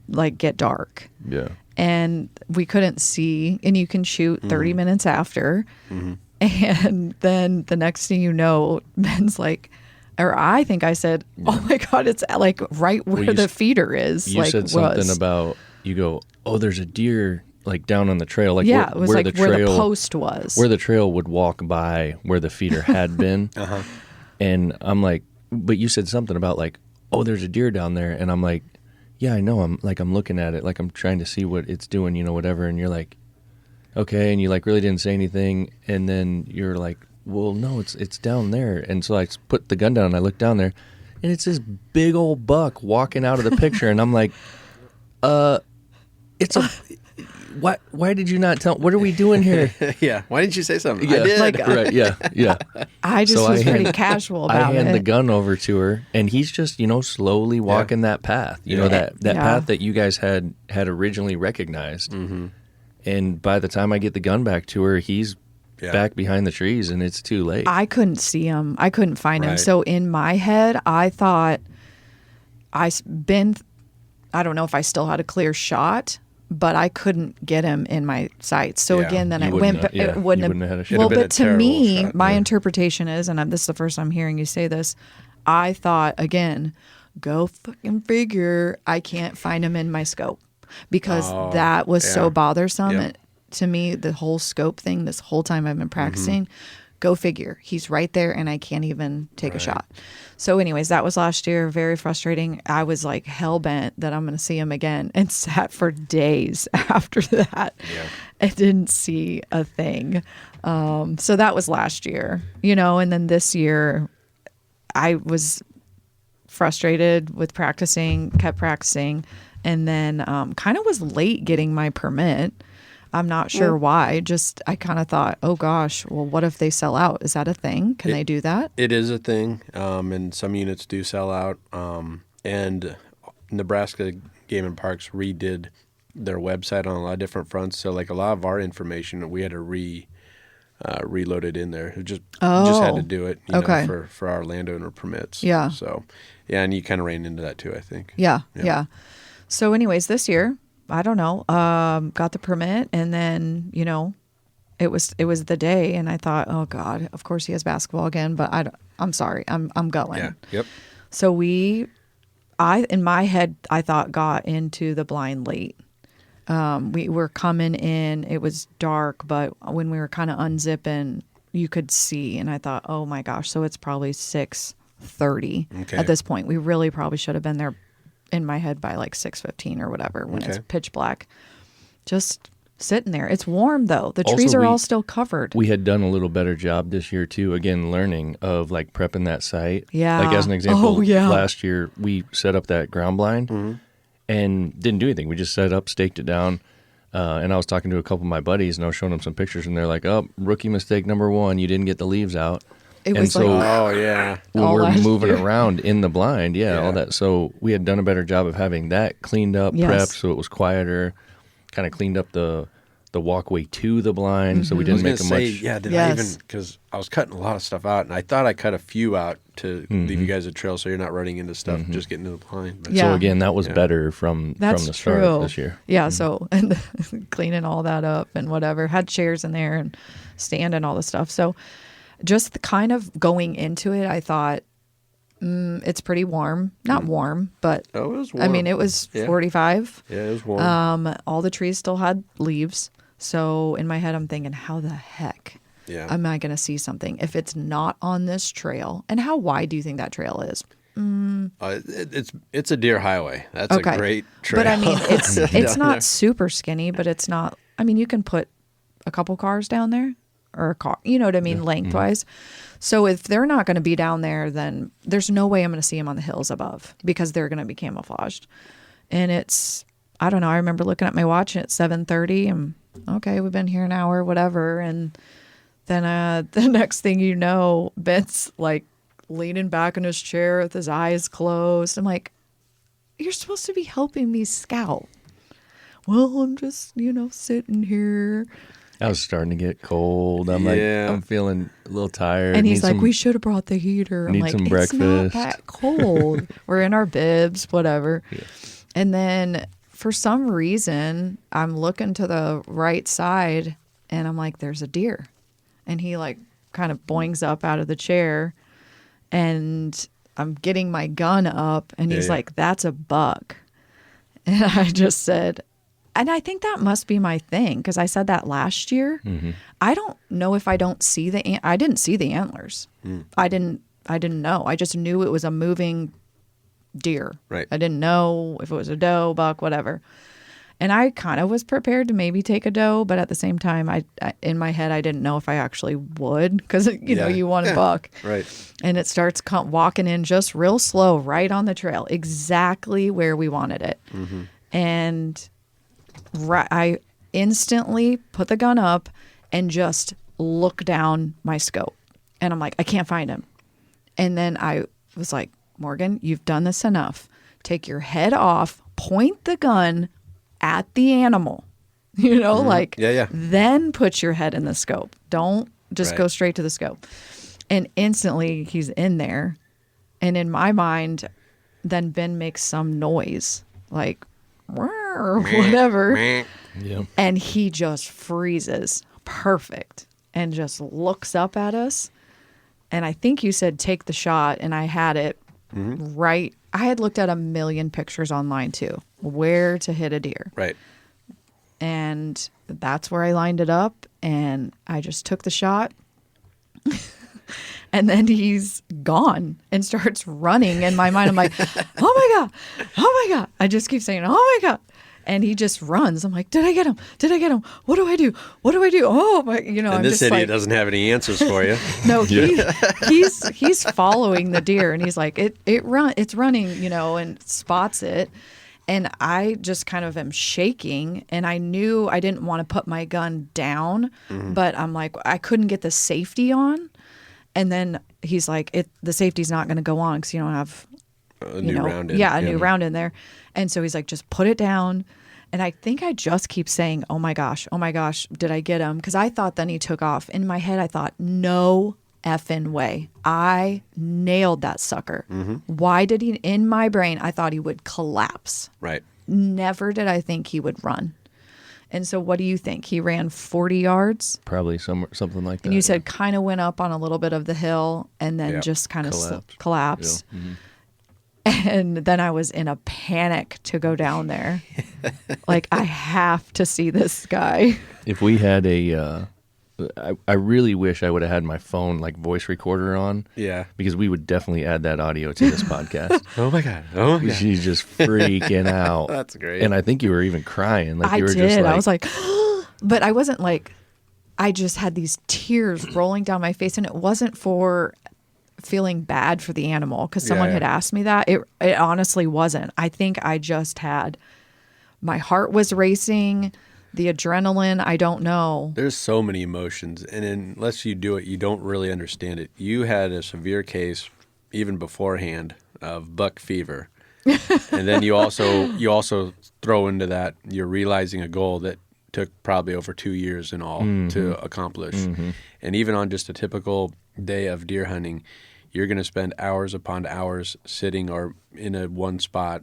like get dark. But, yeah. And we couldn't see, and you can shoot 30 minutes after. And then the next thing you know, Ben's like, or I think I said, oh my God, it's like right where you the s- feeder is. You like said something was. about, you go, oh, there's a deer like down on the trail. Like Yeah, it was like the where trail, the post was. where the trail would walk by where the feeder had been. And I'm like, but you said something about like, oh, there's a deer down there. And I'm like, yeah, I know. I'm looking at it. Like, I'm trying to see what it's doing, whatever. And you're like, okay. And you like really didn't say anything. And then you're like, well, no, it's down there. And so I put the gun down and I look down there and it's this big old buck walking out of the picture. And I'm like, it's a, why did you not tell? What are we doing here? Yeah. Why didn't you say something? Yeah. I did. Like, Right. Yeah. Yeah. I just was pretty casual about I hand it. the gun over to her, and he's just, slowly walking that path. That path that you guys had originally recognized. Mm-hmm. And by the time I get the gun back to her, he's back behind the trees, and it's too late. I couldn't see him. I couldn't find him. Right. So in my head, I thought I don't know if I still had a clear shot, but I couldn't get him in my sights. So again, then You I wouldn't went. have- It wouldn't you wouldn't have had a shot. Well, It'd have been but a to terrible me, shot, my yeah. interpretation is, and this is the first I'm hearing you say this, I thought again, go fucking figure. I can't find him in my scope because that was so bothersome. Yep. And to me, the whole scope thing, this whole time I've been practicing, go figure. He's right there and I can't even take a shot. So anyways, that was last year. Very frustrating. I was like hell bent that I'm going to see him again and sat for days after that. Yeah. I didn't see a thing. So that was last year, and then this year I was frustrated with practicing, kept practicing, and then kind of was late getting my permit. I'm not sure why. Just I kind of thought, oh gosh, well, what if they sell out? Is that a thing? Can they do that? It is a thing, and some units do sell out. And Nebraska Game and Parks redid their website on a lot of different fronts. So like a lot of our information, we had to reload it in there. It just had to do it, Okay. for our landowner permits. Yeah. So and you kind of ran into that too, I think. Yeah. So anyways, this year, I don't know, got the permit, and then, it was the day, and I thought, oh God, of course he has basketball again, but I'm sorry, I'm going. Yeah. Yep. So in my head, I thought got into the blind late. We were coming in, it was dark, but when we were kind of unzipping, you could see, and I thought, oh my gosh, so it's probably 6:30 at this point. We really probably should have been there in my head by like 6:15 or whatever when it's pitch black. Just sitting there. It's warm though. The trees are all still covered. We had done a little better job this year too. Again, learning of like prepping that site. Yeah. Like as an example, Oh, yeah. last year we set up that ground blind and didn't do anything. We just set up, staked it down. And I was talking to a couple of my buddies and I was showing them some pictures and they're like, oh, rookie mistake number 1, you didn't get the leaves out. It and was so like, Oh yeah. when all we're last moving year. around in the blind, all Yeah. that. So we had done a better job of having that cleaned up, Yes. prepped, so it was quieter, kind of cleaned up the walkway to the blind, so we didn't make a much. Did Yes. I even, because I was cutting a lot of stuff out, and I thought I cut a few out to leave you guys a trail so you're not running into stuff, just getting to the blind. But Yeah. So again, that was better from that's the start true. this year. Yeah. So and cleaning all that up and whatever, had chairs in there and stand and all the stuff. So just the kind of going into it, I thought it's pretty warm. Not warm, but Oh, it was I warm. mean, it was Yeah. 45. Yeah, it was warm. All the trees still had leaves. So in my head, I'm thinking, how the heck Yeah. am I going to see something if it's not on this trail? And how wide do you think that trail is? It's a deer highway. That's a great trail. But I mean, it's not super skinny, but it's not. I mean, you can put a couple cars down there, or a car. You know what I mean, lengthwise. So if they're not going to be down there, then there's no way I'm going to see them on the hills above because they're going to be camouflaged. And it's, I don't know. I remember looking at my watch and it's 7:30. And okay, we've been here an hour, whatever. And then the next thing you know, Ben's like leaning back in his chair with his eyes closed. I'm like, you're supposed to be helping me scout. Well, I'm just, sitting here. I was starting to get cold. I'm Yeah. like, I'm feeling a little tired. And he's Need like, some- we should have brought the heater. I'm need like, some it's breakfast. not that cold. We're in our bibs, whatever. And then for some reason, I'm looking to the right side and I'm like, there's a deer. And he like kind of boings up out of the chair and I'm getting my gun up and he's like, that's a buck. And I just said, and I think that must be my thing because I said that last year. I don't know if I don't see I didn't see the antlers. I didn't know. I just knew it was a moving deer. Right. I didn't know if it was a doe, buck, whatever. And I kind of was prepared to maybe take a doe, but at the same time, I in my head, I didn't know if I actually would, because, you know, you want a buck. Right. And it starts walking in just real slow, right on the trail, exactly where we wanted it. And I instantly put the gun up and just look down my scope. And I'm like, I can't find him. And then I was like, Morgan, you've done this enough. Take your head off, point the gun at the animal, you know, like, then put your head in the scope. Don't just go straight to the scope. And instantly he's in there. And in my mind, then Ben makes some noise, like, or whatever. And he just freezes perfect and just looks up at us. And I think you said take the shot, and I had it right. I had looked at a million pictures online too, where to hit a deer. Right. And that's where I lined it up, and I just took the shot. And then he's gone and starts running. In my mind, I'm like, oh my God, oh my God. I just keep saying, oh my God. And he just runs. I'm like, did I get him? Did I get him? What do I do? What do I do? Oh, my, you know, and I'm this just idiot like, doesn't have any answers for you. no, he's following the deer, and he's like, it's running, you know, and spots it. And I just kind of am shaking, and I knew I didn't want to put my gun down, but I'm like, I couldn't get the safety on. And then he's like, the safety's not going to go on because you don't have a new round in. Yeah, a new round in there. And so he's like, just put it down. And I think I just keep saying, oh my gosh, did I get him? Because I thought then he took off. In my head, I thought, no effing way. I nailed that sucker. Why did he, in my brain, I thought he would collapse. Right. Never did I think he would run. And so what do you think? He ran 40 yards? Probably something like that. And you said kind of went up on a little bit of the hill and then just kind of collapsed. Yeah. And then I was in a panic to go down there. Like, I have to see this guy. If we had I really wish I would have had my phone like voice recorder on. Yeah. Because we would definitely add that audio to this podcast. Oh my God. Oh my God. She's just freaking out. That's great. And I think you were even crying. Like, you were I did. Just like, I was like, but I wasn't like, I just had these tears rolling down my face, and it wasn't for feeling bad for the animal because someone had asked me that. It honestly wasn't. I think I just had, my heart was racing, the adrenaline, I don't know. There's so many emotions, and unless you do it, you don't really understand it. You had a severe case even beforehand of buck fever. And then you also throw into that, you're realizing a goal that took probably over 2 years in all to accomplish. And even on just a typical day of deer hunting, you're going to spend hours upon hours sitting or in one spot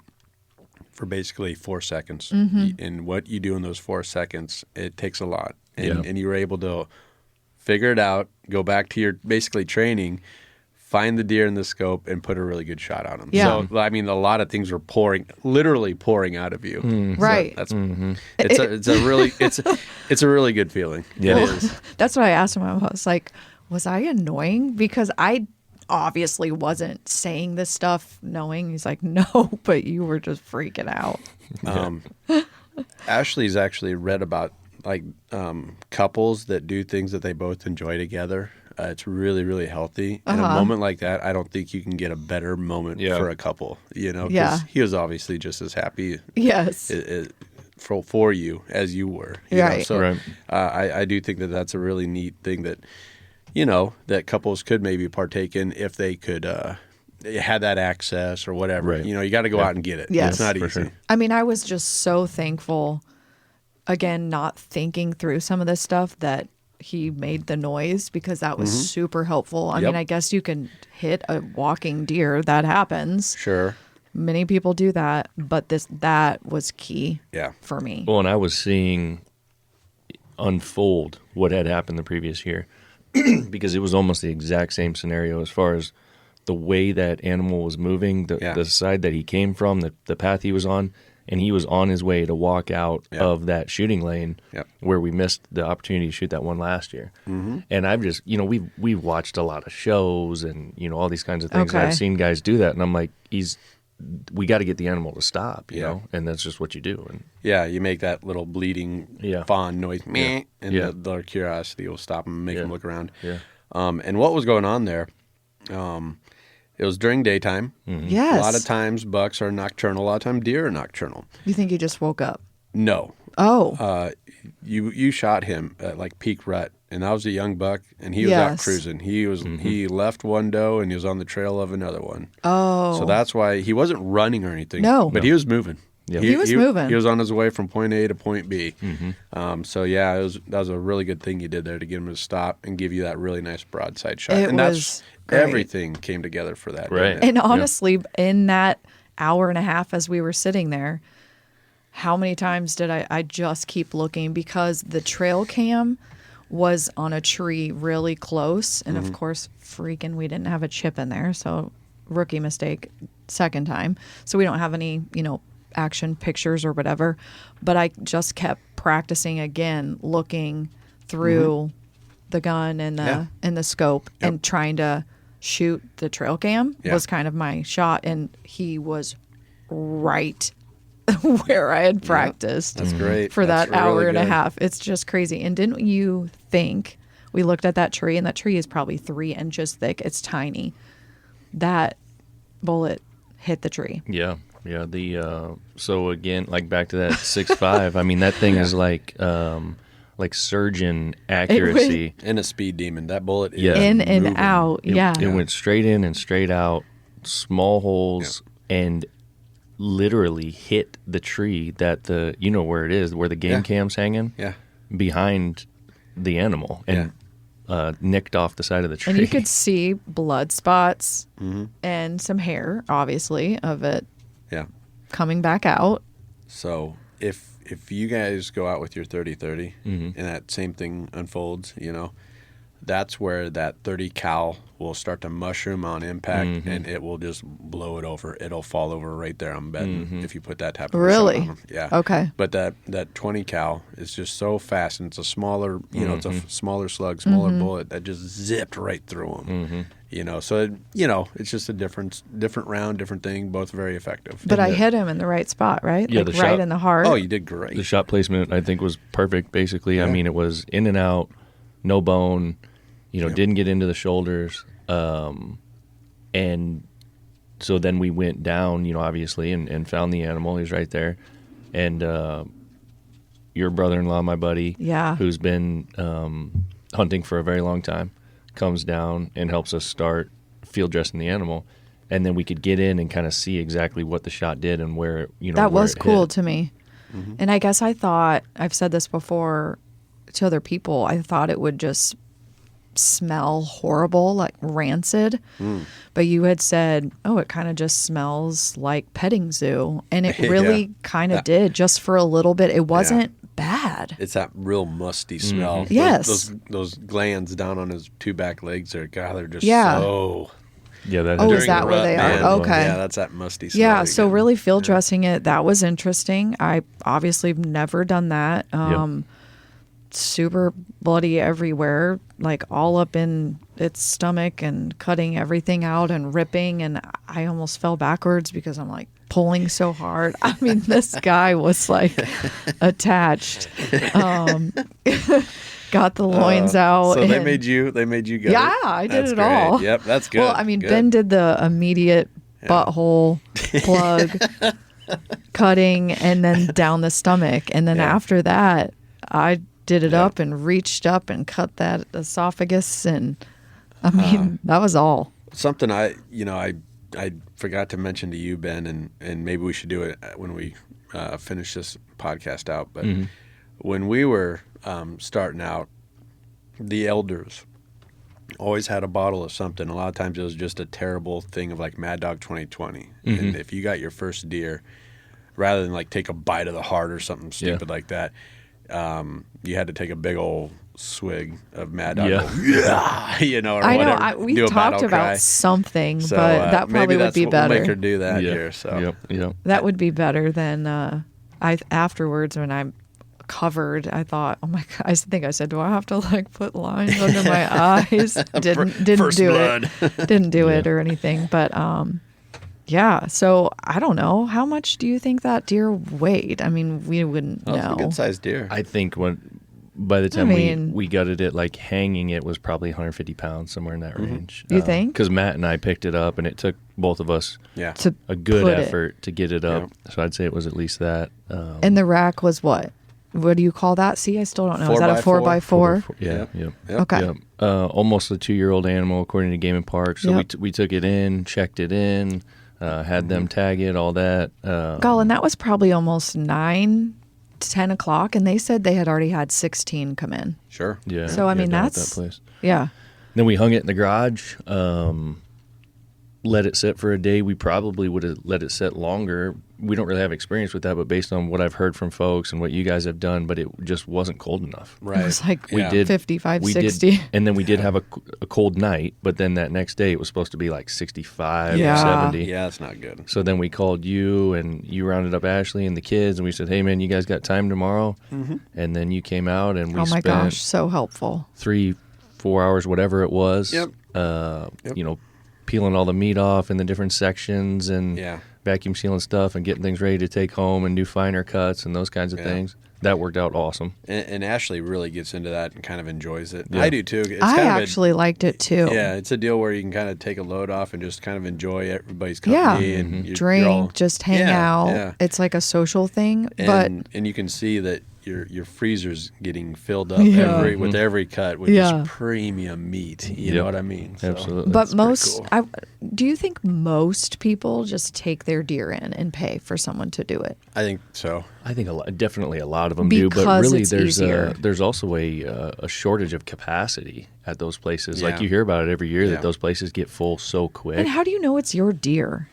for basically 4 seconds. And what you do in those 4 seconds, it takes a lot. And you were able to figure it out, go back to your basically training, find the deer in the scope, and put a really good shot on them. Yeah. So, I mean, a lot of things were literally pouring out of you. Right. So it's a really good feeling. Yeah. It is. That's what I asked him. I was like, was I annoying? Because I obviously wasn't saying this stuff knowing. He's like, no, but you were just freaking out. Ashley's actually read about like couples that do things that they both enjoy together. It's really, really healthy. In a moment like that, I don't think you can get a better moment for a couple, you know, because he was obviously just as happy for you as you were. You know? So I do think that that's a really neat thing that, you know, that couples could maybe partake in if they could had that access or whatever. You know, you got to go out and get it. Yes. It's not easy. Sure. I mean, I was just so thankful, again, not thinking through some of this stuff, that he made the noise, because that was super helpful. I mean, I guess you can hit a walking deer. That happens. Sure. Many people do that, but that was key for me. Well, and I was seeing unfold what had happened the previous year because it was almost the exact same scenario as far as the way that animal was moving, the side that he came from, the path he was on, and he was on his way to walk out of that shooting lane where we missed the opportunity to shoot that one last year. And I've just, you know, we've watched a lot of shows and, you know, all these kinds of things. Okay. I've seen guys do that, and I'm like, he's we got to get the animal to stop, you Yeah. know, and that's just what you do. And Yeah, you make that little bleeding Yeah. fawn noise, meh, and Yeah. their curiosity will stop them and make Yeah. them look around. Yeah. And what was going on there, it was during daytime. Yes. A lot of times bucks are nocturnal. A lot of times deer are nocturnal. You think you just woke up? No. Oh. You shot him at like peak rut, and that was a young buck, and he was out Yes. cruising. He left one doe, and he was on the trail of another one. Oh. So that's why he wasn't running or anything. No. But he was moving. Yep. He was moving. He was on his way from point A to point B. So yeah, that was a really good thing you did there to get him to stop and give you that really nice broadside shot. It and was that's great. Everything came together for that. Right. didn't it? And honestly, in that hour and a half as we were sitting there, how many times did I just keep looking, because the trail cam was on a tree really close. And of course, freaking, we didn't have a chip in there. So rookie mistake, second time. So we don't have any, action pictures or whatever. But I just kept practicing again, looking through the gun and the scope and trying to shoot the trail cam was kind of my shot. And he was right where I had practiced. That's great. For That's that hour really and a good. half. It's just crazy. And didn't you think, we looked at that tree, and that tree is probably 3 inches thick. It's tiny. That bullet hit the tree. Yeah. Yeah. So again, like back to that 6.5, I mean, that thing is like surgeon accuracy. And a speed demon. That bullet is Yeah. In and moving. out. Yeah. It went straight in and straight out, small holes, and literally hit the tree that where it is, where the game cam's hanging, Yeah. behind the animal, and nicked off the side of the tree. And you could see blood spots and some hair, obviously, of it Yeah. coming back out. So if you guys go out with your 30-30 and that same thing unfolds, that's where that 30 cal will start to mushroom on impact, and it will just blow it over. It'll fall over right there, I'm betting, if you put that type of Really? shot on 'em. Yeah. Okay. But that 20 cal is just so fast, and it's a smaller, it's a smaller slug, smaller bullet that just zipped right through them. So it's just a different round, different thing, both very effective. But I hit him in the right spot, right? Yeah, like the right shot- in the heart. Oh, you did great. The shot placement, I think, was perfect, basically. I mean, it was in and out, no bone, didn't get into the shoulders. And so then we went down, obviously, and found the animal. He was right there. And your brother-in-law, my buddy, who's been hunting for a very long time, comes down and helps us start field dressing the animal. And then we could get in and kind of see exactly what the shot did and where, that where was it cool hit. to me. And I guess I thought, I've said this before to other people, I thought it would just smell horrible, like rancid. But you had said, it kind of just smells like petting zoo. And it really kind of did, just for a little bit. It wasn't bad. It's that real musty smell. Yes. Those glands down on his two back legs are, God, they're just so... Yeah, that Oh, during is that the where rut, they man. are? Okay. Yeah, that's that musty smell. Yeah, you so get. really field dressing it, that was interesting. I obviously have never done that. Super bloody everywhere, like all up in its stomach and cutting everything out and ripping. And I almost fell backwards because I'm like pulling so hard. I mean, this guy was like attached. Got the loins out. So they and- made you go. Yeah, I did That's it great. all. Yep, that's good. Well, I mean, Good. Ben did the immediate butthole plug cutting and then down the stomach. And then after that, I did it up and reached up and cut that esophagus. And I mean, that was all. Something I forgot to mention to you, Ben, and maybe we should do it when we finish this podcast out. But when we were starting out, the elders always had a bottle of something. A lot of times it was just a terrible thing of like Mad Dog 2020. And if you got your first deer, rather than like take a bite of the heart or something stupid like that, you had to take a big old swig of Mad Dog. Yeah. Go, yeah, or I know. whatever. We do a talked battle about cry. something, So, but that maybe probably would that's be what better. We'll make her do that Yeah. here. So Yep. That would be better than I afterwards when I'm covered. I thought, oh my god! I think I said, do I have to like put lines under my eyes? Didn't First do blood. it. Didn't do it or anything. But Yeah. So I don't know. How much do you think that deer weighed? I mean, we wouldn't It's a know. good sized deer. I think by the time mean- we gutted it, like hanging it was probably 150 pounds, somewhere in that range. You think? Because Matt and I picked it up, and it took both of us Yeah. To a good put it. effort to get it up. So I'd say it was at least that. And the rack was what? What do you call that? See, I still don't know. Is that a 4x4? 4x4? Yeah. Yep. Okay. Yep. Almost a 2-year-old animal, according to Game and Park. So Yep. we took it in, checked it in, had them tag it, all that. Colin, that was probably almost 9 to 10 o'clock, and they said they had already had 16 come in. Sure. Yeah. So, I mean, down at that's- that place. Yeah. Then we hung it in the garage, let it sit for a day. We probably would have let it sit longer. We don't really have experience with that, but based on what I've heard from folks and what you guys have done, but it just wasn't cold enough. Right. It was like We did 55, we 60. did, and then we did have a cold night, but then that next day it was supposed to be like 65 Yeah. or 70. Yeah, that's not good. So then we called you, and you rounded up Ashley and the kids, and we said, "Hey, man, you guys got time tomorrow?" And then you came out, and we Oh my spent gosh, so helpful. 3-4 hours, whatever it was. Yep. You know, peeling all the meat off in the different sections and Yeah. vacuum sealing stuff and getting things ready to take home and do finer cuts and those kinds of Yeah. things. That worked out awesome. And Ashley really gets into that and kind of enjoys it. Yeah. I do too. It's I kind of actually liked it too. yeah, it's a deal where you can kind of take a load off and just kind of enjoy everybody's Yeah. company and you're Drink, all- just hang Yeah, out. yeah. It's like a social thing. But And you can see that your freezer's getting filled up Yeah. with every cut with Yeah. just premium meat. You know Yep. what I mean? So, Absolutely. but pretty most, cool. do you think most people just take their deer in and pay for someone to do it? I think so. I think definitely a lot of them do, but Because really it's easier. there's also a shortage of capacity at those places. Like Yeah. you hear about it every year Yeah. that those places get full so quick. And how do you know it's your deer?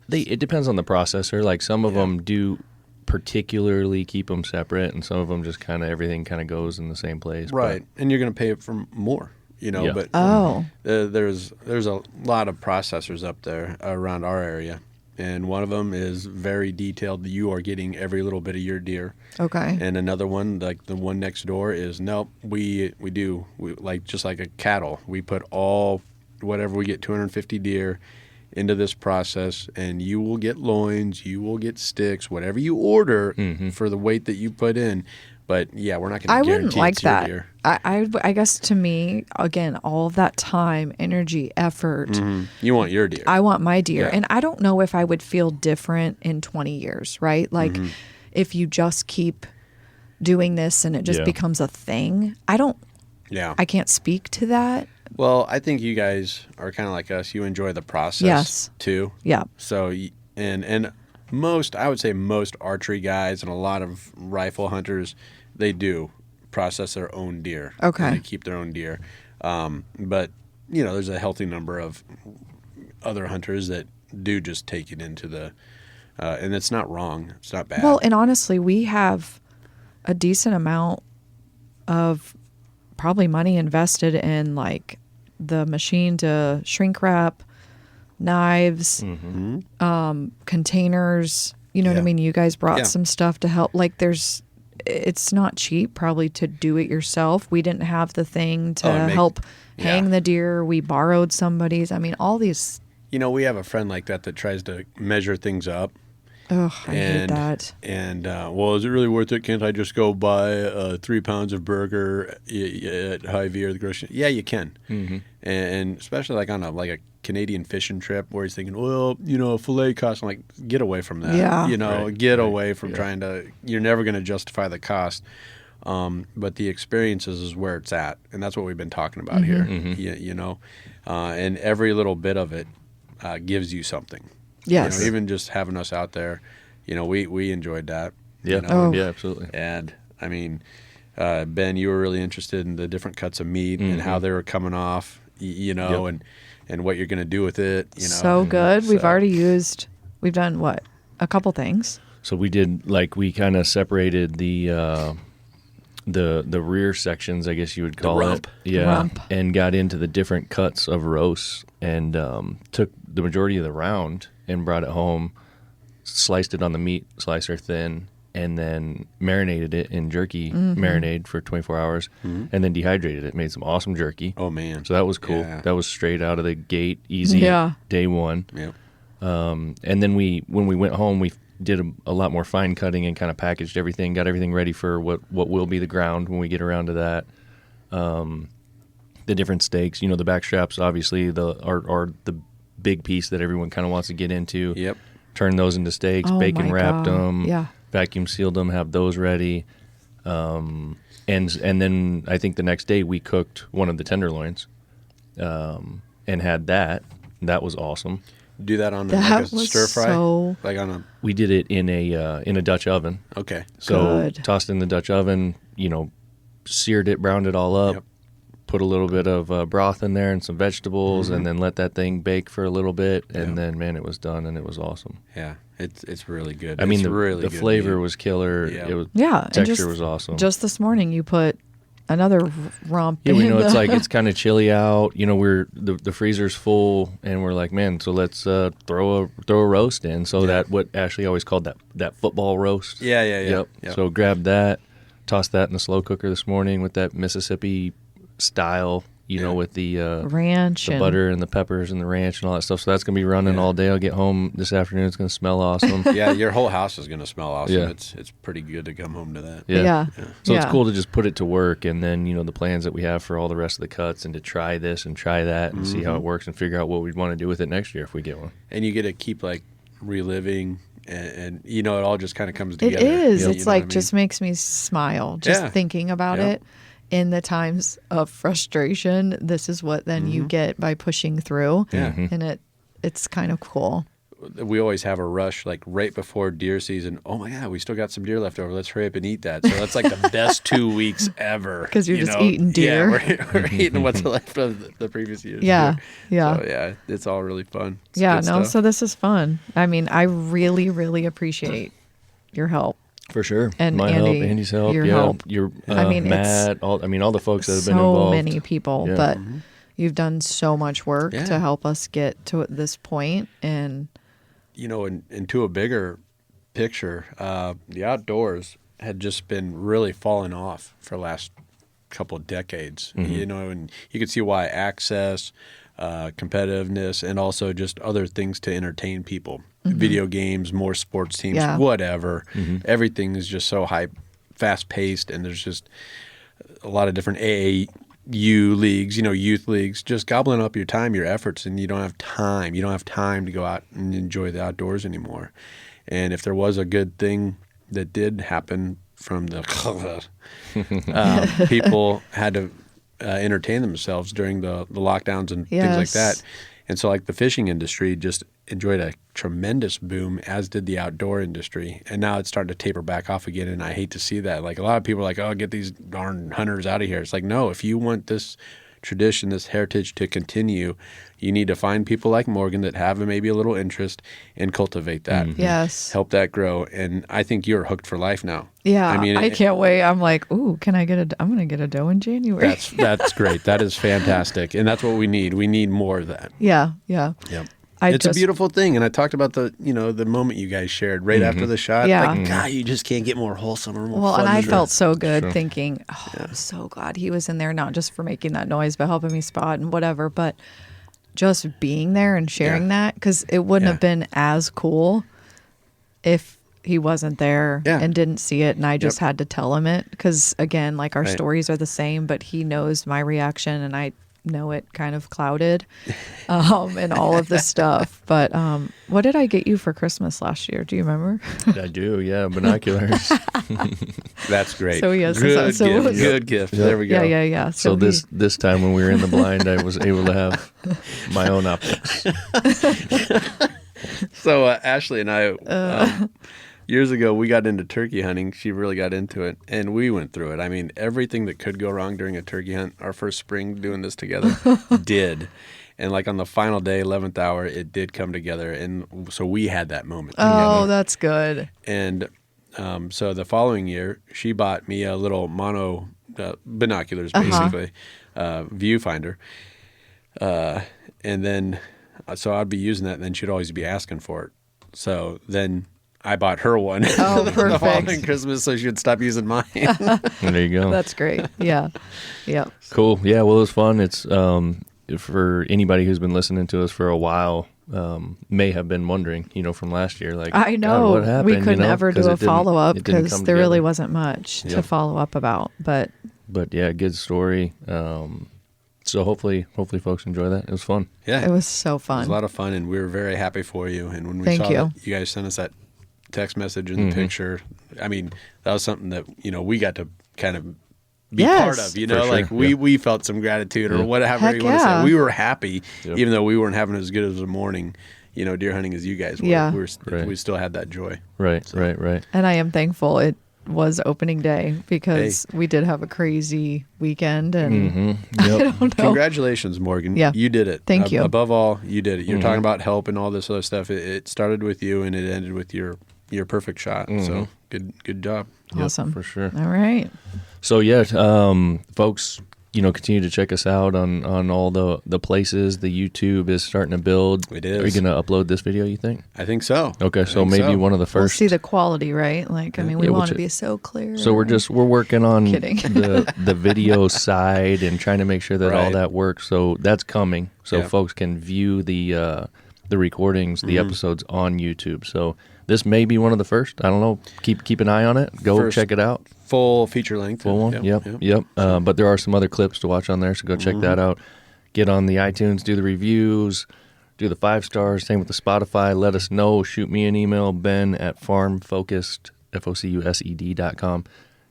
It depends on the processor. Like some of them do particularly keep them separate, and some of them just kind of everything kind of goes in the same place. Right. And you're going to pay it for more, you know, Yeah. but Oh. there's a lot of processors up there around our area. And one of them is very detailed. You are getting every little bit of your deer. Okay. And another one, like the one next door, is nope. We like just like a cattle. We put all whatever we get 250 deer into this process, and you will get loins, you will get sticks, whatever you order for the weight that you put in. But yeah, we're not going I to wouldn't guarantee like it's your that. deer. I guess to me, again, all of that time, energy, effort, You want your deer. I want my deer. Yeah. And I don't know if I would feel different in 20 years, right? Like if you just keep doing this and it just Yeah. becomes a thing. yeah. I can't speak to that. Well, I think you guys are kind of like us. You enjoy the process Yes. too. Yeah. So, and I would say most archery guys and a lot of rifle hunters, they do process their own deer. Okay. And they keep their own deer. But, you know, there's a healthy number of other hunters that do just take it into the, and it's not wrong. It's not bad. Well, and honestly, we have a decent amount of probably money invested in like the machine to shrink wrap, knives, containers. You know what I Yeah. mean? You guys brought Yeah. some stuff to help. Like it's not cheap probably to do it yourself. We didn't have the thing to help hang yeah. the deer. We borrowed somebody's. I mean, all these. You know, we have a friend like that tries to measure things up. Ugh, I hate that. And well, is it really worth it? Can't I just go buy 3 pounds of burger at Hy-Vee or the grocery? Yeah, you can. And especially like on a Canadian fishing trip where he's thinking, well, you know, a fillet cost. I'm like, get away from that. Yeah. You know, Right. get away from trying to. You're never going to justify the cost. But the experiences is where it's at, and that's what we've been talking about here. You know, and every little bit of it gives you something. Yes. You know, even just having us out there, you know, we enjoyed that. Yeah, You know? Oh. yeah, absolutely. And I mean, Ben, you were really interested in the different cuts of meat and how they were coming off, you know, Yep. and what you're going to do with it. You know, So good. We've So- already used. We've done what? A couple things. So we did we kind of separated the rear sections, I guess you would call rump. it. Yeah. Rump. And got into the different cuts of roasts and took the majority of the round and brought it home, sliced it on the meat slicer thin, and then marinated it in jerky marinade for 24 hours, and then dehydrated it. Made some awesome jerky. Oh man. So that was cool. Yeah. That was straight out of the gate, easy. Yeah. Day one. Yep. And then when we went home, we did a lot more fine cutting and kind of packaged everything, got everything ready for what will be the ground when we get around to that. The different steaks, the back straps, obviously are the big piece that everyone kind of wants to get into. Yep. Turn those into steaks, Oh bacon my wrapped God. them, Yeah. vacuum sealed them, have those ready. And then I think the next day we cooked one of the tenderloins, and had that. That was awesome. Do that on That like a was stir fry, so like on a. We did it in a Dutch oven. Okay. So Good. tossed in the Dutch oven, seared it, browned it all up, Yep. put a little bit of broth in there and some vegetables, and then let that thing bake for a little bit, and then man, it was done and it was awesome. Yeah, it's really good. I mean, It's the really good flavor meat. was killer. Yeah. It was Yeah, and texture just- was awesome. Just this morning, you put another rump. Yeah, we in know it's the- like it's kind of chilly out. We're the freezer's full, and we're like, man, so let's throw a roast in. So that what Ashley always called that football roast. Yeah. Yep. Yep. So grabbed that, tossed that in the slow cooker this morning with that Mississippi style, with the ranch the and butter and the peppers and the ranch and all that stuff. So that's gonna be running all day. I'll get home this afternoon. It's gonna smell awesome. Yeah, your whole house is going to smell awesome. Yeah. It's pretty good to come home to that. Yeah. So it's Yeah. cool to just put it to work, and then the plans that we have for all the rest of the cuts, and to try this and try that and see how it works and figure out what we'd want to do with it next year if we get one. And you get to keep like reliving, and it all just kind of comes It together. is. You It's know like what I mean? just makes me smile just Yeah. thinking about Yep. it. In the times of frustration, this is what then you get by pushing through. Yeah. And it's kind of cool. We always have a rush like right before deer season. Oh my God, we still got some deer left over. Let's hurry up and eat that. So that's like the best 2 weeks ever. 'Cause you're just eating deer. Yeah, we're eating what's left of the previous year's Yeah. deer. Yeah. So yeah, it's all really fun. It's Yeah, good no, stuff. so this is fun. I mean, I really, really appreciate your help. For sure. And My Andy, help, Andy's help, your yeah, help. your I mean, it's Matt, all the folks that have been So involved. many people, Yeah. but you've done so much work Yeah. to help us get to this point. And into a bigger picture, the outdoors had just been really falling off for the last couple of decades. And you could see why access, competitiveness, and also just other things to entertain people. Video games, more sports teams, Yeah. whatever. Everything is just so fast paced, and there's just a lot of different AAU leagues, youth leagues, just gobbling up your time, your efforts, and you don't have time. You don't have time to go out and enjoy the outdoors anymore. And if there was a good thing that did happen from the people had to entertain themselves during the lockdowns and things like Yes. that. And so like the fishing industry just enjoyed a tremendous boom, as did the outdoor industry. And now it's starting to taper back off again. And I hate to see that. Like a lot of people are like, oh, get these darn hunters out of here. It's like, no, if you want this tradition, this heritage to continue, you need to find people like Morgan that have maybe a little interest and cultivate that. yes. Help that grow. And I think you're hooked for life now. Yeah, I mean, I can't wait. I'm like, ooh, I'm going to get a doe in January. That's great. That is fantastic. And that's what we need. We need more of that. yeah, yeah. Yep. I It's a just- beautiful thing. And I taled about the moment you guys shared right after the shot. Yeah. Like, God, you just can't get more wholesome or more Well, fun and I than felt that. so good thinking, oh, I'm so glad he was in there, not just for making that noise, but helping me spot and whatever, but just being there and sharing Yeah. that, because it wouldn't Yeah. have been as cool if he wasn't there Yeah. and didn't see it, and I just had to tell him it, because again, like our Right. stories are the same, but he knows my reaction and I know it kind of clouded and all of the stuff. But what did I get you for Christmas last year? Do you remember? I do, yeah, binoculars. That's great. So, yes, good so- gift. so- Good gift. There we go. Yeah. So he- this time when we were in the blind, I was able to have my own optics. So Ashley and I, years ago, we got into turkey hunting. She really got into it, and we went through it. I mean, everything that could go wrong during a turkey hunt, our first spring doing this together, did. And like on the final day, 11th hour, it did come together. And so we had that moment Oh, together. that's good. And so the following year, she bought me a little mono binoculars, basically, viewfinder. And then, so I'd be using that, and then she'd always be asking for it. So then I bought her one Oh, the following perfect. Christmas, so she would stop using mine. There you go. That's great. Yeah. Yeah. Cool. Yeah, well, it was fun. It's for anybody who's been listening to us for a while, may have been wondering, from last year, like, I God, know what happened, we couldn't ever 'Cause do it a didn't- follow up it didn't because come there really together. wasn't much to Yep. follow up about. But But yeah, good story. So hopefully folks enjoy that. It was fun. Yeah. it was so It was fun. a lot of fun, and we were very happy for you. And when we Thank saw you. that you guys sent us that text message and the picture, I mean, that was something that, we got to kind of be Yes. part of, For sure, like we felt some gratitude or whatever Heck you want to yeah. say. We were happy, Yep. even though we weren't having as good as a morning, deer hunting as you guys were. Yeah. Right. We still had that joy. Right. And I am thankful it was opening day because we did have a crazy weekend and Yep. Congratulations, Morgan. Yeah. You did it. Thank you. Above all, you did it. You're talking about help and all this other stuff. It started with you and it ended with your perfect shot. So good job. awesome. for sure. All right. So yeah, folks, continue to check us out on all the places. The YouTube is starting to build. It is. Are you going to upload this video, you think? I think so. Okay, I so think maybe one of the We'll first. see the quality, right? Like, I mean, we Yeah, we'll want to check- be so clear. So we're working on Kidding. the video side and trying to make sure that all Right. that works. So that's coming. So Yeah. folks can view the recordings, the episodes on YouTube. So this may be one of the first. I don't know. Keep an eye on it. Go First check it out. Full feature length. Full one. Yep. But there are some other clips to watch on there, so go check that out. Get on the iTunes, do the reviews, do the 5 stars. Same with the Spotify. Let us know. Shoot me an email, ben@farmfocused.com.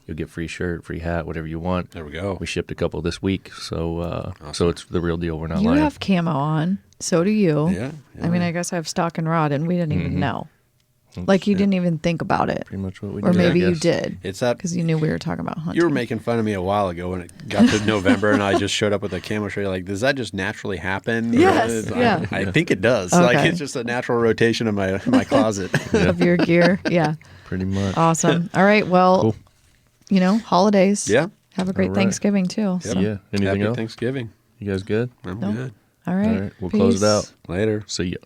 You'll get free shirt, free hat, whatever you want. There we go. We shipped a couple this week, so so it's the real deal. We're not You lying. have camo on. So do you. Yeah. I mean, I guess I have stock and rod, and we didn't even know. Like, you didn't even think about it. Pretty much what we Or did. I maybe you guess. did. It's that Because you knew we were talking about hunting. you were making fun of me a while ago when it got to November and I just showed up with a camo shirt. You're like, does that just naturally happen? Yes, Or- yeah. I think it does. Like Okay. it's just a natural rotation of my closet. of your gear. Yeah. Pretty much. Awesome. All right. Well, Cool. holidays. Yeah. Have a great All right. Thanksgiving, too. Yeah. So, Anything Happy else? Thanksgiving. You guys good? I'm Nope. good. all right. All right. We'll close it Peace. out. Later. See ya.